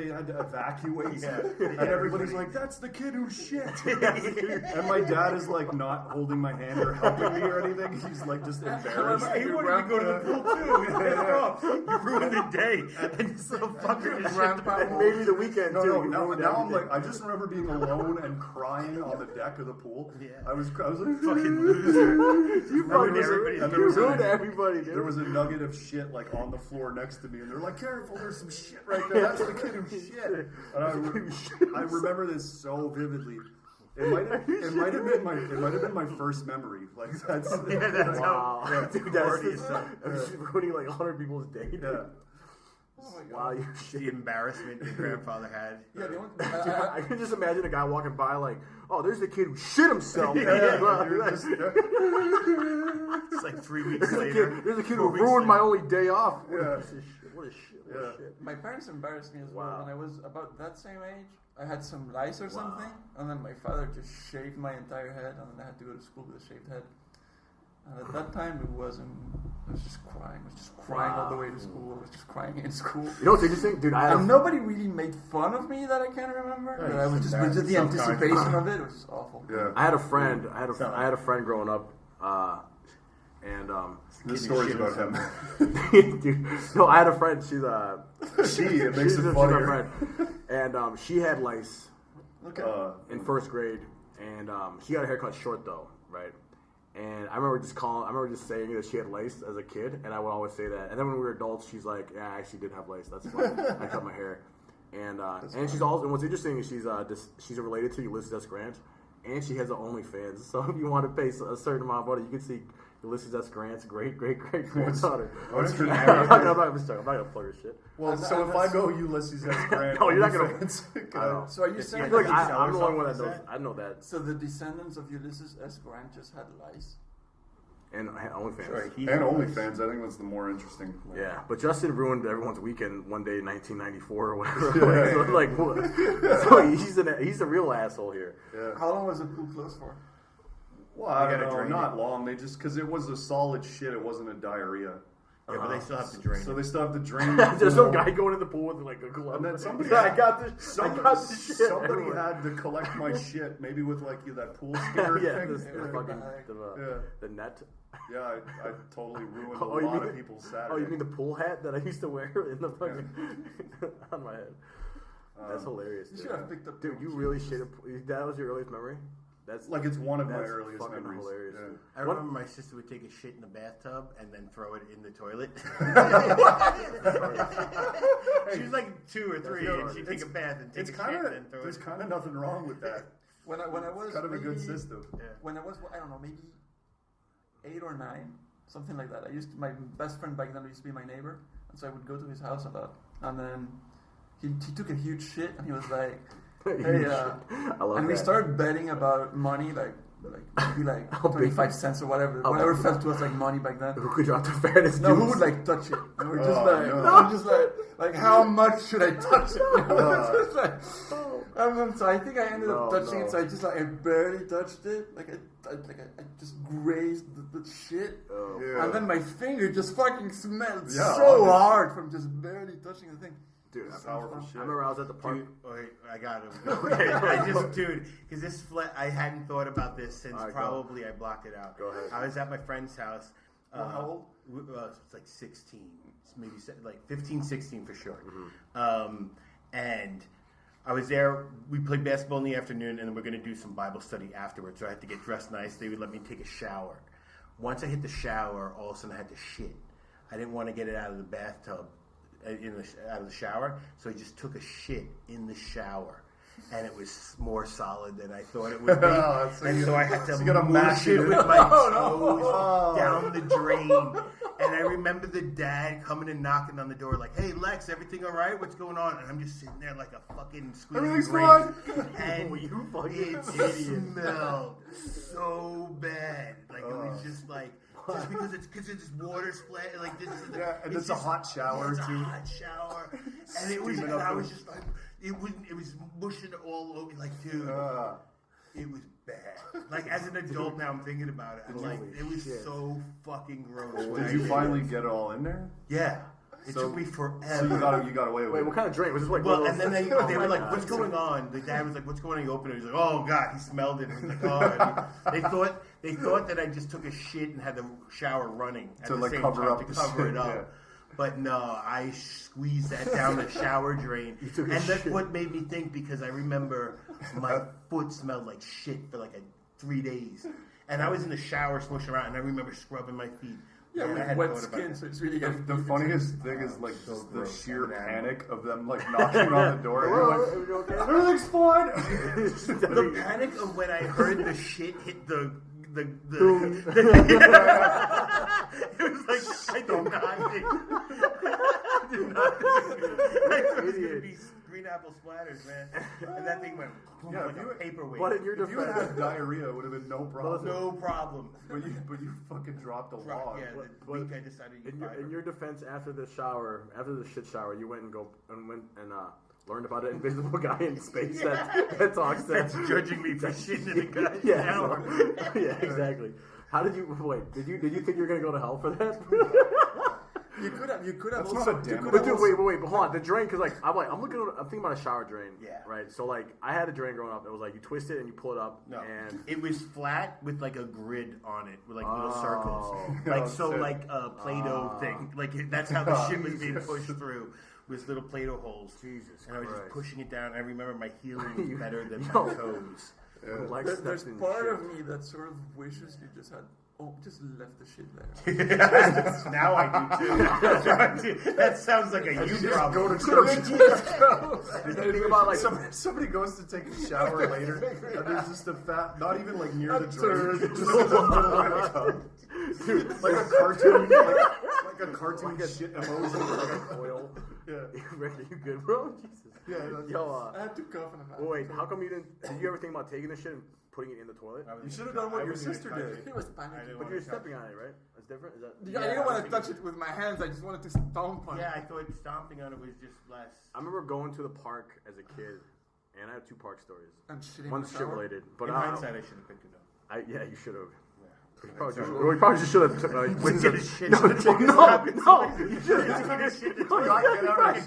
had to evacuate, and everybody's like, "That's the kid who shit." And my dad is like not holding my hand or helping me or anything. He's like just embarrassed. He wanted to go to the pool too. You ruined the day. And this little fucker just And maybe the weekend too. Now I'm like, I just remember being alone and crying on the deck of the pool. Yeah. I was like, fucking loser. You ruined everybody, dude. There was a nugget of shit like on the floor next to me, and they're like, "Careful, there's some shit right there. That's the kid who shit." And I remember this so vividly. It might have been my first memory. Like that's wow. how. Dude, that's ruining like 100 people's day. Yeah. Oh my God. Wow, you the embarrassment your grandfather had. Yeah, the only, I can just imagine a guy walking by like, oh, there's the kid who shit himself. It's like 3 weeks later. There's a kid who ruined my only day off. What Yeah. a piece of shit. What a shit. my parents embarrassed me as well. Wow. When I was about that same age, I had some lice or something, and then my father just shaved my entire head, and then I had to go to school with a shaved head. And at that time, I was just crying. I was just crying all the way to school. I was just crying in school. You know what's interesting? Dude, And nobody really made fun of me that I can't remember. Yeah, but I was just with the anticipation of it. It was just awful. Yeah. I had a friend. I had a friend growing up, and This story's about him. dude, no, I had a friend. She's It makes she's it my funnier. friend, and she had lice Okay. in first grade, and she got her hair cut short though, right? And I remember just saying that she had lice as a kid, and I would always say that. And then when we were adults, she's like, "Yeah, I actually did have lice. That's why I cut my hair." And she's also, and what's interesting is she's related to Ulysses S. Grant, and she has an OnlyFans. So if you want to pay a certain amount of money, you can see Ulysses S. Grant's great granddaughter. What's her name? I'm not gonna plug her shit. Well, so if I go Ulysses S. Grant, No, you're not gonna. OnlyFans, I know. So are you saying I feel like that I'm the only one that Is knows. that? I know that. so the descendants of Ulysses S. Grant just had lice? And OnlyFans. Sorry, and OnlyFans, I think that's the more interesting. Yeah, but Justin ruined everyone's weekend one day in 1994 or whatever. Like, what? So he's a real asshole here. Yeah. How long was the pool closed for? Well, I gotta don't know, drain not it. long. They just because it was a solid shit. It wasn't a diarrhea. Yeah, but they still have to drain So it. they still have to drain. The There's pool. some guy going in the pool with like a glove. And then somebody I got this. I got this shit. Somebody everywhere. had to collect my shit, maybe with like that pool sticker yeah, thing. the fucking the net. Yeah, I totally ruined Oh, a you lot mean- of people's Saturday. Oh, you mean the pool hat that I used to wear in the fucking on my head? That's hilarious. You should have picked up. Dude, you really should have. That was your earliest memory? That's Like it's one of my that's earliest fucking memories. hilarious. Yeah. Dude. I remember my sister would take a shit in the bathtub and then throw it in the toilet. She was like 2 or 3, and she'd take a bath and take It's a kind shit of and then throw there's it. kind of nothing wrong with that. When I was It's kind of a good maybe- system. When I was, I don't know, maybe 8 or 9, something like that. My best friend back then used to be my neighbor, and so I would go to his house a lot. And then he took a huge shit, and he was like, "Hey," I love and we that. started betting about money, maybe like 25 cents or whatever felt to us like money back then. Who could drop the fairness? No, who would like touch it? And we're just no. I'm just like, how much should I touch it? You know? It's just like, so I think I ended up touching it. So I just I barely touched it. I just grazed the shit, Yeah. and then my finger just fucking smelled Yeah, so obviously. hard from just barely touching the thing. Dude, Powerful shit. I remember I was at the park. Dude, okay, I got it. Dude, because I hadn't thought about this since All right, probably I blocked it out. Go ahead. I was at my friend's house. How old? It's like 16, maybe like 15, 16 for sure. Mm-hmm. And I was there. We played basketball in the afternoon, and then we're going to do some Bible study afterwards. So I had to get dressed nice. They would let me take a shower. Once I hit the shower, all of a sudden I had to shit. I didn't want to get it out of the bathtub, out of the shower, so I just took a shit in the shower, and it was more solid than I thought it would be. So I had to mush it with my toes down the drain. And I remember the dad coming and knocking on the door like, "Hey Lex, everything all right? What's going on?" And I'm just sitting there like a fucking squeaky Everything's grape. fine. And You fucking it idiot. smelled so bad. Like it was just like. Just because it's water splat, like this is and it's a hot shower it's too. a hot shower, and it was, Steaming and up I the- was just like, it was mushing all over, like, dude, it was bad. Like as an adult now, I'm thinking about it. I'm like, it was so fucking gross. when I Did you did finally it. get it all in there? Yeah, it So- took me forever. So you got away with Wait, it. what kind of drink? Was this like Well, one and of then those- they Oh were my like, God. "What's going on?" The dad was like, "What's going on?" He opened it. He's like, "Oh God!" He smelled it. And he's like, "Oh." And they thought that I just took a shit and had the shower running at To, the like, same cover time up to the cover shit, it up. yeah. But no, I squeezed that down the shower drain, took a and that's shit. what made me think because I remember my foot smelled like shit for like 3 days, and I was in the shower swishing around, and I remember scrubbing my feet. Yeah, And I with hadn't wet thought about skin, that. so it's really The funniest thing is like so just the gross. sheer I'm an animal. panic of them like knocking on the door. Hello, You're are you okay? like, everything's fine. The panic of when I heard the shit hit the it was like I did not think I thought it was gonna be green apple splatters, man. And that thing went Yeah, like if you a were- paperweight. But in your If you had defense, had diarrhea, it would have been no problem. No problem. But you fucking dropped a log. Yeah, the week I decided to eat fiber. in your defense, after the shit shower, you went and learned about an invisible guy in space that talks That's judging me for shitting in the guy's yeah, shower. so- yeah, exactly. How did you wait? Did you think you were gonna go to hell for that? You could have That's also. not a damn- But dude, wait, but hold on. The drain, because like I'm thinking about a shower drain. Yeah. Right. So like I had a drain growing up. It was like you twist it and you pull it up. No, And it was flat with like a grid on it, with like little circles, Oh. like Oh, so, sick. like a Play-Doh thing. Like that's how the shit was being pushed through, with little Play-Doh holes. Jesus And I was just Christ. pushing it down. I remember my healing was better than Yo. my toes. Lex There's steps in part shit. of me that sort of wishes you just had. Oh, just left the shit there. Now I do too. That sounds like a you problem. Go to church. You think about like Somebody goes to take a shower later, and there's just a fat, not even like near the drain, just in the middle of the tub. Like a cartoon, like a cartoon shit emoji. like oil. Yeah. Rick, are you good, bro? Jesus. Yeah, that's- Yo, I had to cough in a well, wait. How come you didn't? Did you ever think about taking the shit and putting it in the toilet? You should have done what your sister did. He was panicking. But you're stepping on it, right? That's different. Is that? Yeah, I didn't want to touch it with my hands. I just wanted to stomp on Yeah, it. I thought stomping on it was just less. I remember going to the park as a kid, and I have 2 park stories. And shitting One's in the shit shower. related, but In hindsight, I should have picked it up. yeah, you should have. We probably just should have. Wouldn't get a shit. No, you should have. Get out of the shower. That's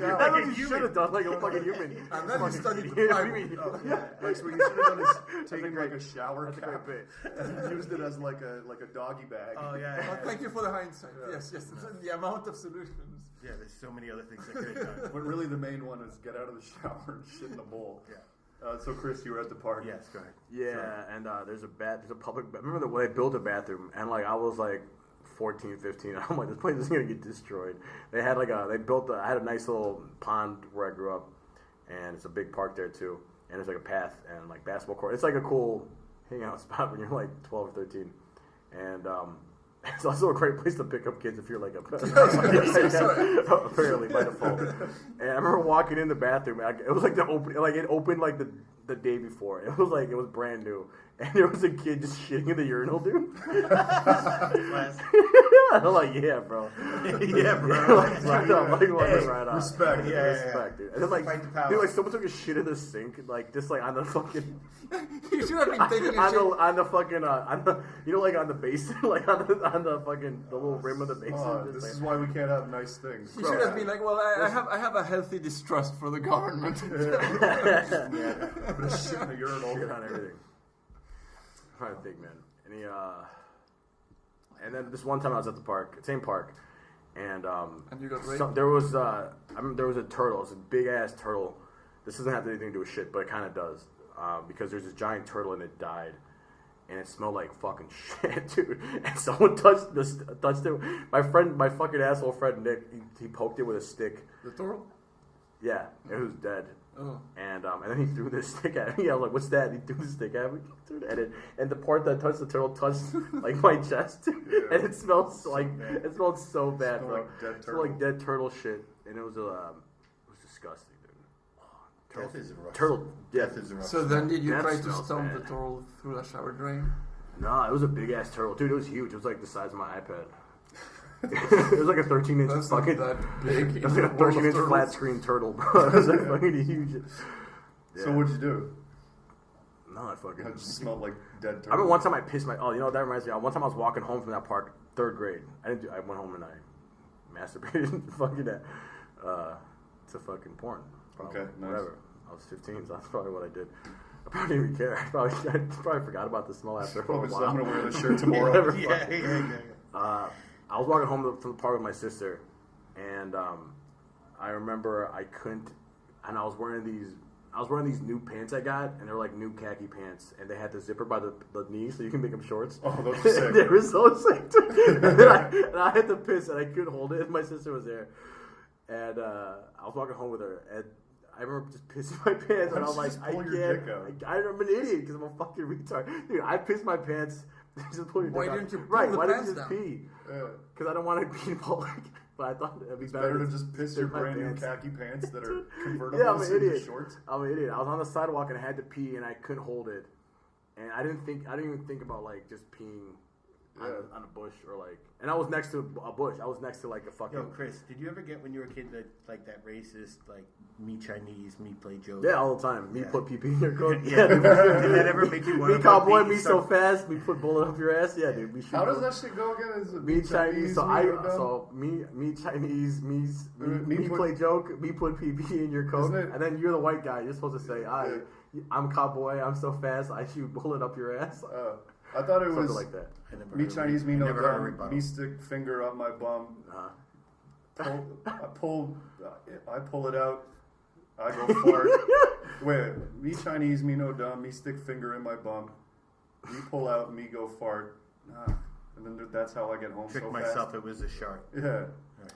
what Like a you human. should have done, like a fucking human. And then he studied the Yeah, Bible. what do you mean? Oh, yeah. Like, so what you should have done is taken like a shower That's a cap great bit. and used it as like a doggy bag. Oh yeah. Oh, thank you for the hindsight. Yes, it's the amount of solutions. Yeah, there's so many other things I could have done. But really, the main one is get out of the shower and shit in the bowl. Yeah. So Chris, you were at the park. Yes, go ahead. Yeah, Sorry. and there's a public. Remember the way they built a bathroom, and like I was like 14, 15. I'm like, this place is gonna get destroyed. They had I had a nice little pond where I grew up, and it's a big park there too. And there's like a path and like basketball court. It's like a cool hangout spot when you're like 12 or 13, and it's also a great place to pick up kids if you're like a apparently by default. And I remember walking in the bathroom. It was like it opened like the day before. It was brand new, and there was a kid just shitting in the urinal, dude. I'm like, yeah, bro. Yeah, bro. Right on. Respect. Respect, dude. And then Fight the power. dude, someone took a shit in the sink, like just like on the fucking. You should have been taking a on shit. the fucking like on the basin, like on the fucking the little rim of the basin. This is why we can't have nice things. You should have been like, well, I have a healthy distrust for the government. I'm gonna shit in the urinal. Shit on everything. I'm trying to think, man. And then this one time I was at the same park, and you got raped? there was a turtle. It's a big ass turtle. This doesn't have anything to do with shit, but it kind of does, because there's this giant turtle and it died, and it smelled like fucking shit, dude. And someone touched it. My fucking asshole friend Nick, he poked it with a stick. The turtle? Yeah, it was dead. Oh. And then he threw this stick at me. I was like, "What's that?" He threw the stick at me. And the part that touched the turtle touched like my chest, and it smelled so bad, bro. Like dead it smelled like dead turtle shit, and it was disgusting, dude. Oh, Death is a rough. Turtle. Death is a rough. So then did you That try to smells stomp bad. the turtle through a shower drain? No, it was a big ass turtle, dude. It was huge. It was like the size of my iPad. It was like a 13-inch That's fucking. not that big. It was like a 13-inch flat screen turtle, bro. It was like fucking huge. Yeah. So what'd you do? No, I fucking. It just smelled like dead turtle. I remember one time I pissed my. Oh, you know that reminds me. One time I was walking home from that park, 3rd grade. I went home and I masturbated fucking to fucking porn. Probably. Okay, nice. Whatever. I was 15, so that's probably what I did. I probably didn't even care. I probably forgot about the smell after a Probably while. said, I'm gonna wear this shirt tomorrow. Never Yeah, fucking- yeah. I was walking home from the park with my sister, and I remember I couldn't, and I was wearing these new pants I got, and they're like new khaki pants, and they had the zipper by the knee, so you can make them shorts. Oh, those are sick. They were so sick, dude. And I had to piss, and I couldn't hold it, and my sister was there, and I was walking home with her, and I remember just pissing my pants, and I was like, Just I pull can't. your dick out. I'm an idiot because I'm a fucking retard, dude. I pissed my pants. Just pull your Why dick out. didn't you pull right? the Why didn't pants you just down? pee? Yeah. Because I don't want to be in public. But I thought it'd be It's better to just piss your my brand new pants. khaki pants that are convertible Yeah, I'm an into idiot. shorts. I'm an idiot. I was on the sidewalk and I had to pee and I couldn't hold it, and I didn't even think about like just peeing on a bush or like. And I was next to a bush. I was next to like a fucking. Yo, Chris, did you ever get when you were a kid that racist me Chinese, me play joke? Yeah, all the time. Me Yeah. put pee in your coat. Yeah. Did that ever make you want Me to cowboy, pee? me so fast. Me put bullet up your ass. Yeah, dude. Me shoot. How does that shit go again? Is it Me Chinese, so me me Chinese, me Me put- play joke, me put PB in your coat, Isn't it- and then you're the white guy. You're supposed to say, I'm cowboy, I'm so fast, I shoot bullet up your ass, I thought it something was like that. I never me heard Chinese, of me it. no Never heard of dumb, rebuttal. me stick finger up my bum. I pull it out. I go fart. Wait, me Chinese, me no dumb, me stick finger in my bum. Me pull out, me go fart. And then that's how I get home Tricked so myself. fast. It was a shark. Yeah.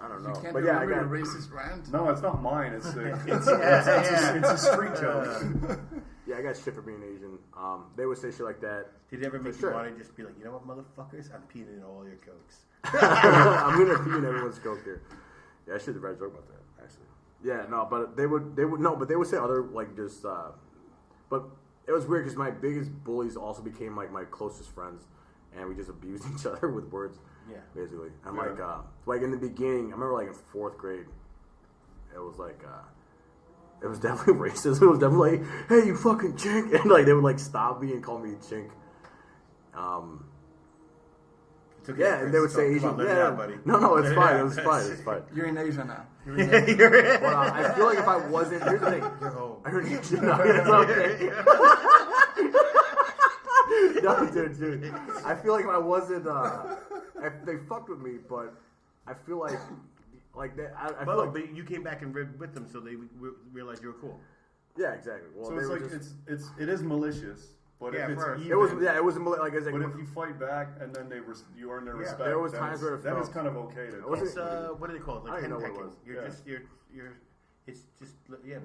I don't You know, can't but yeah, I remember got the racist rant? No, it's not mine. It's it's Yeah. a street joke. yeah, I got shit for being Asian. They would say shit like that. Did it ever make sure. you want to just be like, you know what, motherfuckers? I'm peeing in all your cokes. I'm gonna pee in everyone's coke here. Yeah, I should have read a joke about that actually. Yeah, no, but they would say other like just. But it was weird because my biggest bullies also became like my closest friends, and we just abused each other with words. Yeah. Basically, and Yeah. like in the beginning, I remember like in 4th grade, it was like it was definitely racist. It was definitely like, hey, you fucking chink, and like they would like stop me and call me a chink. It's okay, Yeah, Chris. and they would Come say on, Asian. let it Yeah, out, buddy. no, it's fine. It was fine. It's fine. You're in Asia now. You're in Asia. But I feel like if I wasn't, here's the thing. You're home. You're an Asian. No, it's okay. No, dude. I feel like if I wasn't, if they fucked with me, but I feel like Like that, I But, feel like but you came back and ribbed with them, so they realized you were cool. yeah, exactly. Well, So they it's were like just, it is malicious, but Yeah, if it's first. even, it was like I said, but if you fight back and then you earn their respect, there was then times where it then it's felt- kind of okay to. was It's what do they call it? I Like don't know what it henpecking. was. You're Yeah. just you're. It's just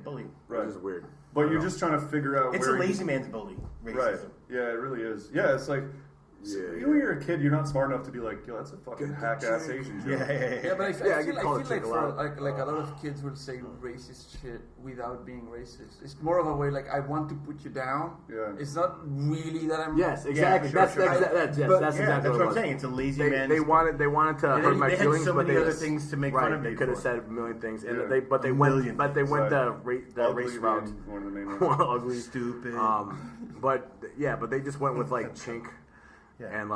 bullying. it was just weird. But you're just trying to figure out. It's where a lazy man's bully. Racism. Right. Yeah, it really is. Yeah, it's like. Yeah, you know, when you're a kid, you're not smart enough to be like, yo, that's a fucking Get the hack-ass chick. Asian joke. Yeah, but I Yeah, I feel get called a like chick a lot. like a lot of kids will say racist shit without being racist. It's more of a way like I want to put you down. Yeah. It's not really that I'm. Yes, exactly. sure, that's sure. that's But- exactly That's what what it I'm was. saying. It's a lazy They, man's. they wanted to They- hurt my they had feelings, so but many they other things to make fun of They you could have for. said a million things, and Yeah. they A million went things. the Ugly race being route. one of the main ones. Ugly, Stupid. but they just went with like chink Yeah. and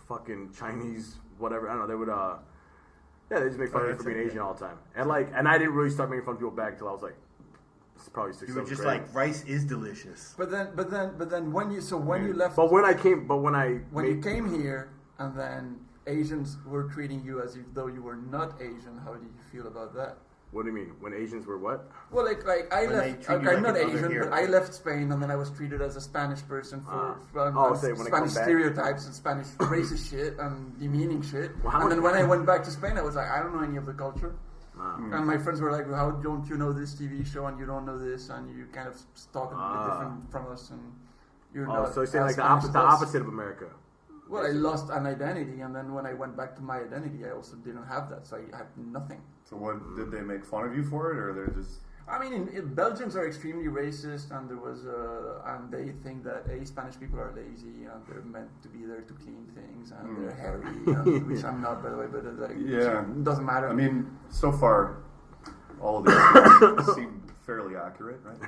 fucking Chinese whatever. I don't know. They would they just make fun of me that's for being it, Asian all the time, and I didn't really start making fun of people back until I was like probably 6. You were just like, rice is delicious. But then when you left, But when you came here, and then Asians were treating you as if though you were not Asian, how did you feel about that? What do you mean? When Asians were what? Well, like I When they left. treat you Okay, like not an other Asian, here. but I left Spain, and then I was treated as a Spanish person for say when I Spanish come back? stereotypes and Spanish racist shit and demeaning shit. Well, how and much- then when I went back to Spain, I was like, I don't know any of the culture. Mm. And my friends were like, "How don't you know this TV show and you don't know this and you kind of talk a bit different from us and you're Oh, not." so you're saying as like Spanish the as us." opposite of America. Well, I lost an identity, and then when I went back to my identity, I also didn't have that, so I had nothing. So what, did they make fun of you for it, or they're just... I mean, Belgians are extremely racist, and there was, and they think that Spanish people are lazy, and they're meant to be there to clean things, and they're hairy, and, which I'm not, by the way, but like, Yeah. it doesn't matter. I mean, so far, all of these seem fairly accurate, right?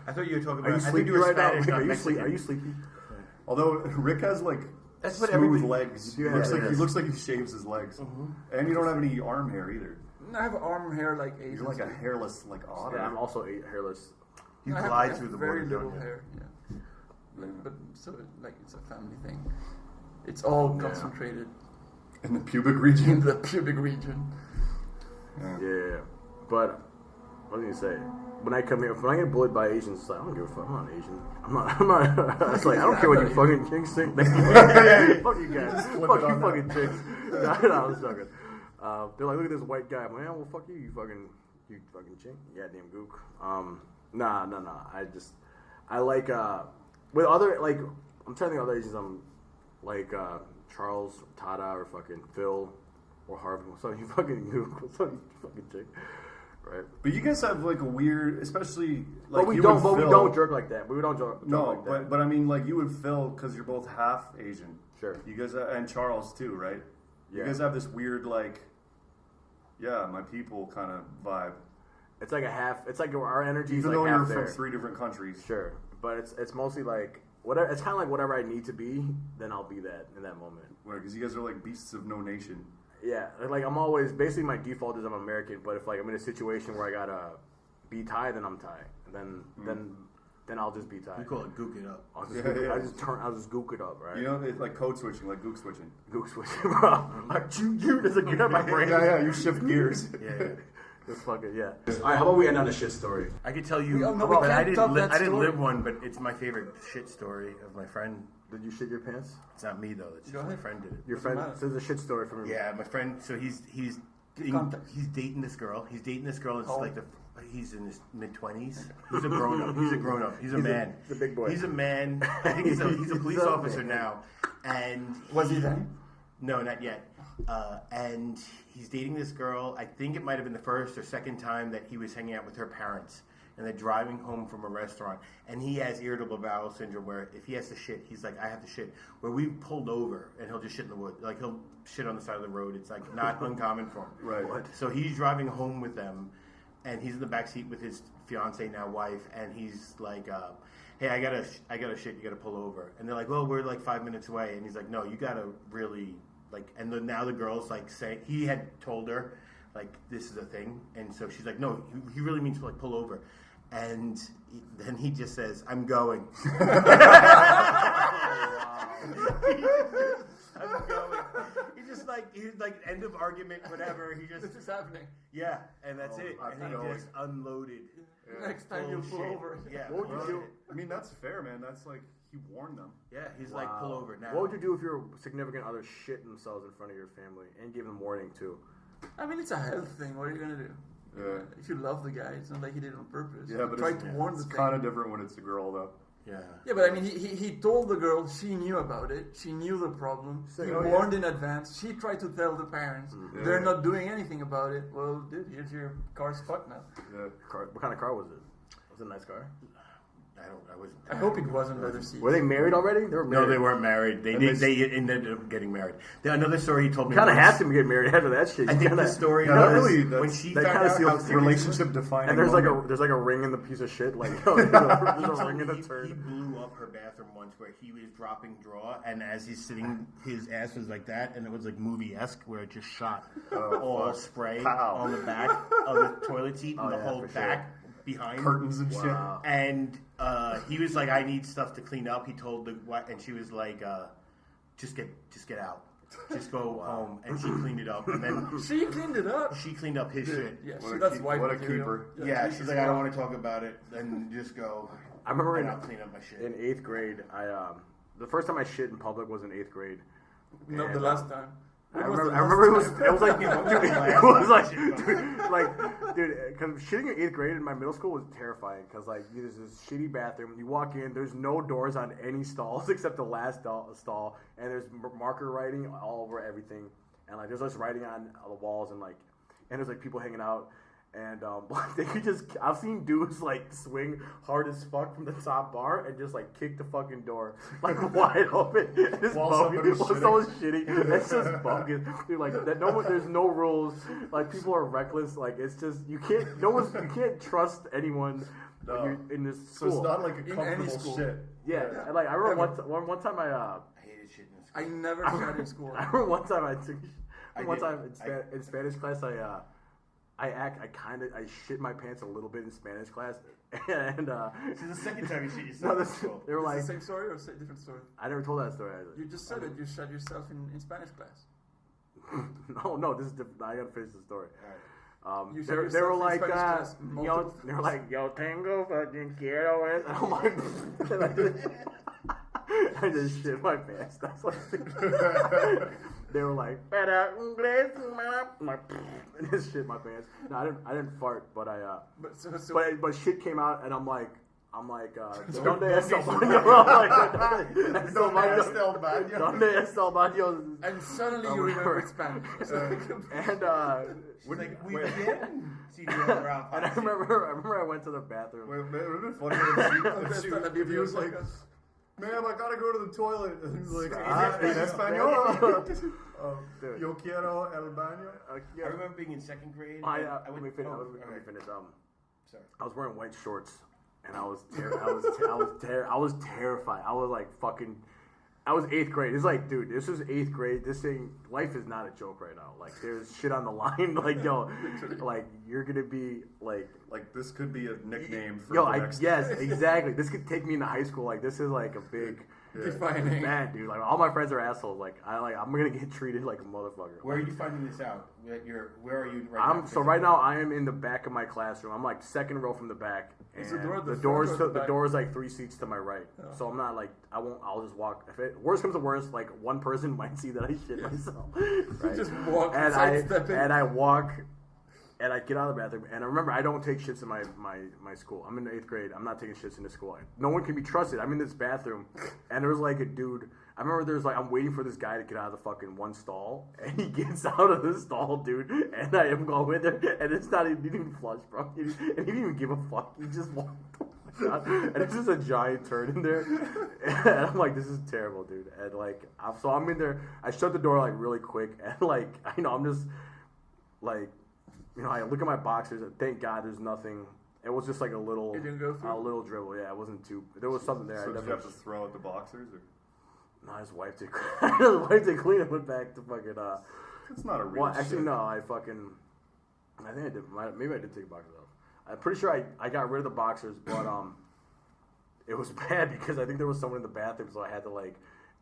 I thought you were talking Are you about. I think sleepy you were right now? Spanish, not Are you Mexican. sleepy? Although Rick has like That's what smooth everybody- legs. Yeah, Looks it like he is. looks like he shaves his legs, and you don't have any arm hair either. I have arm hair like Asians. You're like a do. hairless like otter. Yeah, I'm also hairless. You I have glide through the very border, little don't you? hair, yeah. But so like it's a family thing. It's all concentrated In the pubic in region. the pubic region. Yeah, but what was I gonna say? When I come here, when I get bullied by Asians, it's like, I don't give a fuck. I'm not Asian. I'm not. It's like I don't care what you fucking chicks think. Fuck you guys. flip Fuck it you on fucking chicks. No, I was joking. They're like, look at this white guy. I'm like, well, fuck you, you fucking chick. Yeah, damn gook. Nah. I like with other like I'm trying to think of other Asians. I'm like Charles, Tada, or fucking Phil, or Harvey. What's up, you fucking gook? What's up, you fucking chick? Right. But you guys have like a weird, especially like But we you don't. and But we Phil- don't jerk like that. We don't joke No, like that. but I mean like you and Phil because you're both half Asian. Sure. You guys and Charles too, right? You Yeah. guys have this weird like, yeah, my people kind of vibe. It's like a half. It's like our energy is Even like though you're half from there. 3 different countries. Sure, but it's mostly like whatever. It's kind of like whatever I need to be, then I'll be that in that moment. Because you guys are like beasts of no nation. Yeah, like I'm always basically my default is I'm American, but if like I'm in a situation where I gotta be Thai, then I'm Thai, and then I'll just be Thai. We call it gook it up. I'll just, Yeah. I'll just gook it up, right? You know, it's like code switching, like gook switching. Gook switch, bro. Like you, there's a good at my brain. Yeah, you shift gears. Yeah. Just fucking yeah. All right, how about we end on a shit story? I could tell you, No, we but I can't didn't. top that I didn't story. live one, but it's my favorite shit story of my friend. Did you shit your pants? It's not me though. It's Go just my ahead. friend did it. Your Doesn't friend matter. says a shit story from your Yeah, my friend. So he's context. he's dating this girl. He's dating this girl. It's Oh. like he's in his mid-20s. He's a grown up. He's a grown up. He's a man. he's a big boy. He's a man. I think he's a police a officer man. now. And Was he then? No, not yet. And he's dating this girl. I think it might have been the first or second time that he was hanging out with her parents. And they're driving home from a restaurant. And he has irritable bowel syndrome where if he has to shit, he's like, I have to shit. Where we've pulled over and he'll just shit in the woods. Like he'll shit on the side of the road. It's like not uncommon for him. Right. So he's driving home with them. And he's in the back seat with his fiance, now wife. And he's like, hey, I gotta shit. You gotta pull over. And they're like, well, we're like 5 minutes away. And he's like, no, you gotta really like. And now the girl's like saying he had told her like this is a thing, and so she's like, no, he really means to like pull over. And then he just says, I'm going. I'm going. He's just end of argument, whatever. He just This is happening. yeah, and that's it. I And feel he like- just unloaded. Next time you'll pull Bullshit. over. Yeah, What would you do? I mean, that's fair, man. That's like he warned them. Yeah, he's like pull over now. What would you do if your significant other shit themselves in front of your family and gave them warning too? I mean, it's a health thing. What are you gonna do? Yeah. If you love the guy, it's not like he did it on purpose. Yeah, but Try to warn the it's thing. kind of different when it's a girl, though. Yeah. Yeah, but I mean, he told the girl, she knew about it, she knew the problem, he warned in advance, she tried to tell the parents, they're not doing anything about it. Well, dude, here's your car's fucked now. Yeah. What kind of car was it? Was it a nice car? I wasn't. I hope it wasn't leather seats. Were they married already? They were married. No, they weren't married. They ended up getting married. Another story he told me. Kind of once- have to get married after that shit. I think the story Yeah, that was really- when that's- she that found kinda out seals how the serious Relationship defining. And there's moment. like a ring in the piece of shit. Like there's a ring in the he turd. blew up her bathroom once where he was dropping draw, and as he's sitting, his ass was like that, and it was like movie-esque where it just shot all spray Pow. on the back of the toilet seat and the yeah, whole for sure. back behind. curtains and Wow. And he was like, "I need stuff to clean up." He told the wife, and she was like, "Just get out, just go home." And she cleaned it up, and then She cleaned it up. she cleaned up his shit. Yeah, What a that's keep- white what a material. keeper. Yeah, she's like, "I don't want to talk about it." Then just go. I remember and I'll clean up my shit. in 8th grade, the first time I shit in public was in 8th grade. Not the And, last time. I When was the remember last it was like, Dude, because shitting in 8th grade in my middle school was terrifying. Because like there's this shitty bathroom, you walk in, there's no doors on any stalls except the last stall, and there's marker writing all over everything, and like there's just writing on the walls, and there's like people hanging out. And they could I've seen dudes like swing hard as fuck from the top bar and just like kick the fucking door like wide open. It's While bogus. somebody's While shitting. someone's shitting. It's just bogus. Dude, like that. There's no rules. Like people are reckless. Like it's just you can't trust anyone when you're in this So school. it's not like a any comfortable school. shit. Yeah. And like I remember one time I hated shit in school. I never shat in school. I remember one time I took one did. time in Spanish class I shit my pants a little bit in Spanish class, and This is the second time you shit no, yourself. this, in school. they were Is like, it the same story or different story? I never told that story. Either. You just said it. You shot yourself in Spanish class. No, this is different. I gotta finish the story. You They shot were yourself in like, Spanish class yo, multiple they were like, yo, tengo fucking quiero it. And I'm like, I just shit my pants. That's what they were like, para inglés, I'm like, and just shit my pants. No, I didn't fart, but but shit came out, and I'm like, ¿Dónde está el baño? ¿Dónde está el baño? And suddenly Oh, you remember right. Spanish. And We're like, we did. See, Raufeisen. and I remember I went to the bathroom. Wait, man, it would have been funny if he was like, "Ma'am, I gotta go to the toilet." And he's like, "En español." Dude. Yo quiero el baño. I remember being in second grade. Let me finish. okay. Sorry. I was wearing white shorts, and I was terrified. I was like fucking. I was 8th grade. It's like, dude, this is 8th grade. This thing, life is not a joke right now. Like, there's shit on the line. Like, yo, like you're gonna be like, This could be a nickname for yo, the next. yes, exactly. This could take me into high school. Like, this is like a big. Defining. Man, dude, like all my friends are assholes. Like I'm gonna get treated like a motherfucker. Where are you finding this out? Where are you right now? So right now I am in the back of my classroom. I'm like second row from the back. Is And the door at the the front doors or at to the the back? door is like 3 seats to my right. Oh. So I'm not like I'll just walk. If it worst comes to worst, like one person might see that I shit myself. Right? Just walk and sidestepping. I walk. And I get out of the bathroom, and I remember I don't take shits in my school. I'm in 8th grade. I'm not taking shits in this school. No one can be trusted. I'm in this bathroom, and there was like a dude. I remember there's like I'm waiting for this guy to get out of the fucking one stall, and he gets out of the stall, dude. And I am going with him, and it's not even he didn't even flush, bro. And he didn't even give a fuck. He just walked. And it's just a giant turd in there, and I'm like, this is terrible, dude. And like, so I'm in there. I shut the door like really quick, and like, I'm just like. I look at my boxers, and thank God there's nothing. It was just like a little, It didn't go through? a little dribble. Yeah, it wasn't too. There was something there. So I did you never. have to throw out the boxers? Or? No, his wife did. His wife did clean and went back to fucking. It's not a real. Well, actually, shit. no. I think I did. Maybe I did take the boxers off. I'm pretty sure I got rid of the boxers, but it was bad because I think there was someone in the bathroom, so I had to like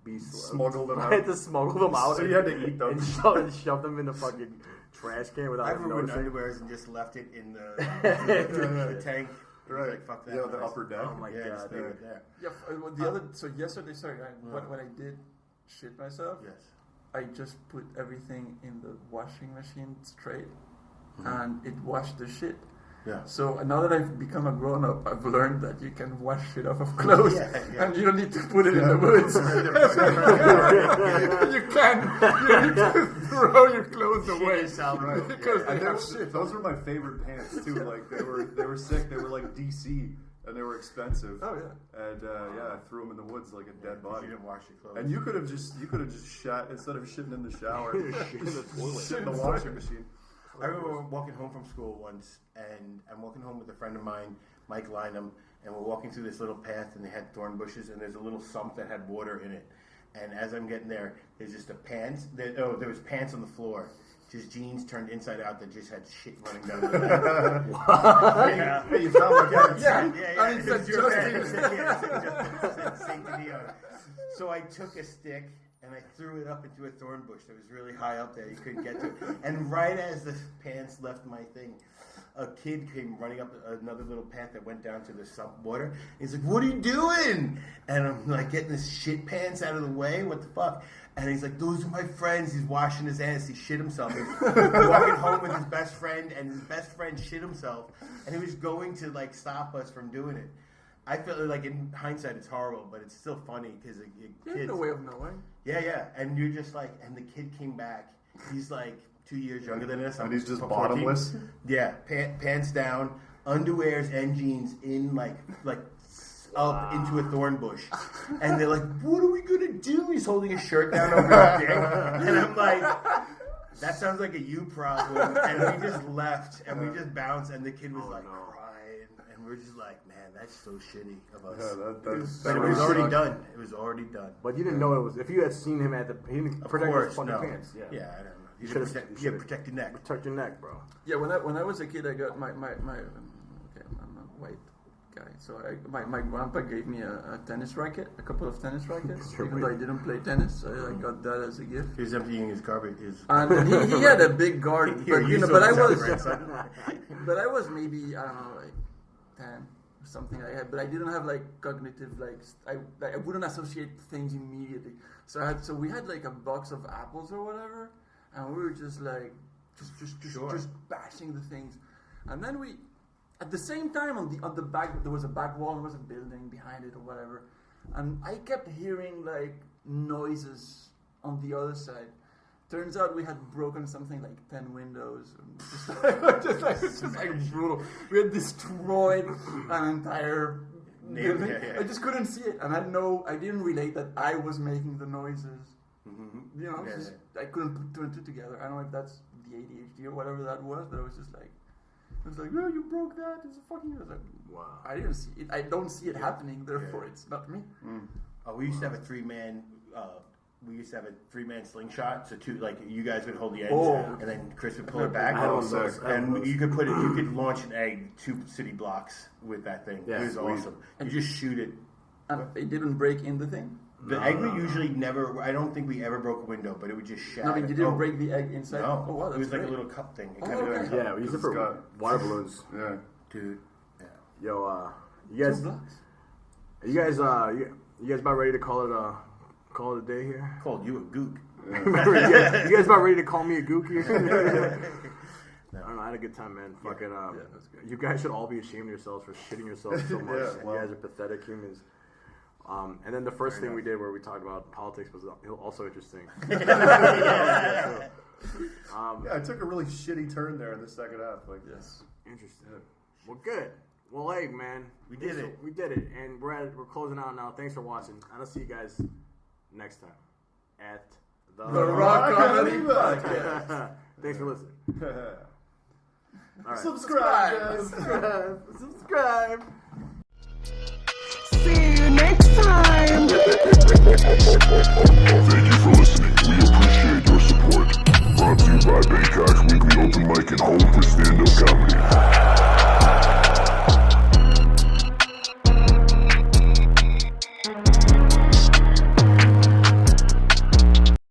be Smuggled them I out. had to smuggle them out. So you had to eat them. and shove them in the fucking trash can without I've ruined noticing. underwears and just left it in the tank. Right. Like, fuck that. Yeah, the upper deck. Oh my Yeah, just god, leave dude. it there. Yeah. So yesterday, sorry, when I did shit myself, Yes. I just put everything in the washing machine straight, and it washed the shit. Yeah. So now that I've become a grown up, I've learned that you can wash shit off of clothes, and you don't need to put it in the woods. you need to throw your clothes away Right. because they And have shit. those were my favorite pants too. Like they were sick. They were like DC, and they were expensive. Oh yeah. And I threw them in the woods like a dead body. You didn't wash your clothes. And you could have just shat instead of shitting in the shower, Shit in the toilet. shit in the washing machine. I remember walking home from school once, and I'm walking home with a friend of mine, Mike Lynham, and we're walking through this little path, and they had thorn bushes, and there's a little sump that had water in it. And as I'm getting there, there's just there was pants on the floor, just jeans turned inside out that just had shit running down the back. Yeah. Hey, you found my guy. Yeah. And it said It's your Justin. pants. Yeah, it said Sanctity on it. So I took a stick and I threw it up into a thorn bush that was really high up there. You couldn't get to it. And right as the pants left my thing, a kid came running up another little path that went down to the sump water. He's like, "What are you doing?" And I'm like, getting his shit pants out of the way. What the fuck? And he's like, "Those are my friends." He's washing his ass. He shit himself. He's walking home with his best friend, and his best friend shit himself. And he was going to like stop us from doing it. I feel like in hindsight it's horrible, but it's still funny because You have no way of knowing. Yeah, and you're just like, and the kid came back. He's like 2 years younger than us. And he's just 14. bottomless. Yeah, pants down, underwears and jeans in like up into a thorn bush, and they're like, "What are we gonna do?" He's holding his shirt down over his dick, and I'm like, "That sounds like a you problem." And we just left, and we just bounced, and the kid was crying, and we're just like, "Man, that's so shitty of us." Yeah, But it was already done. It was already done. But you didn't know it was. If you had seen him at the, he didn't Of protect course, his fucking no. pants. Yeah. Yeah, I don't know. You should've- should you should've- protect your neck. Protect your neck, bro. Yeah, when I was a kid, I got my okay, I'm a white guy, so my grandpa gave me a tennis racket, a couple of tennis rackets, even though I didn't play tennis. I got that as a gift. He was emptying his garbage. And he had a big garden, Here, but you you know, saw but I this out, was, grandson. but I was maybe I don't know, like 10 or something like that. But I didn't have like cognitive I wouldn't associate things immediately. So we had like a box of apples or whatever, and we were just like just bashing the things, and then we. At the same time, on the back, there was a back wall. There was a building behind it or whatever, and I kept hearing like noises on the other side. Turns out we had broken something like 10 windows. Just like brutal. We had destroyed an entire building. Yeah. I just couldn't see it, and I didn't relate that I was making the noises. Mm-hmm. You know, I couldn't put two and two together. I don't know if that's the ADHD or whatever that was, but I was just like. I was like, "No, you broke that. It's a fucking." I was like, Wow. I didn't see it. I don't see it happening. Therefore, it's not me. Oh, we used to have a three-man. We used to have a three-man slingshot. So you guys would hold the end, and then Chris would pull it back. I don't know. And you could put it. You could launch an egg 2 city blocks with that thing. Yeah, it was awesome. You just shoot it. And it didn't break in the thing. The egg we usually never. I don't think we ever broke a window, but it would just shatter. I mean, you didn't break the egg inside. No, Oh wow, that's it was like great. a little cup thing. It Oh, kind of okay. Yeah, we used it for water balloons. Yeah. dude. Yeah. Yo, you guys, 2 blocks. you guys about ready to call it a day here? Called you a gook. you guys about ready to call me a gook here? I don't know. I had a good time, man. Fucking, that's good. you guys should all be ashamed of yourselves for shitting yourselves so much. Yeah, And well. you guys are pathetic humans. And then the first thing we did where we talked about politics was also interesting. Yeah, I took a really shitty turn there in the second half. Like, Yes. Interesting. Well, good. Well, hey, man, We did it. We did it, and we're closing out now. Thanks for watching. I'll see you guys next time at The Rock Comedy Podcast. Podcast. Thanks for listening. All right. Subscribe, guys. Subscribe. See you next time. Thank you for listening. We appreciate your support. Brought to you by Baycock's Weekly Open Mic and Home for Stand-Up Comedy.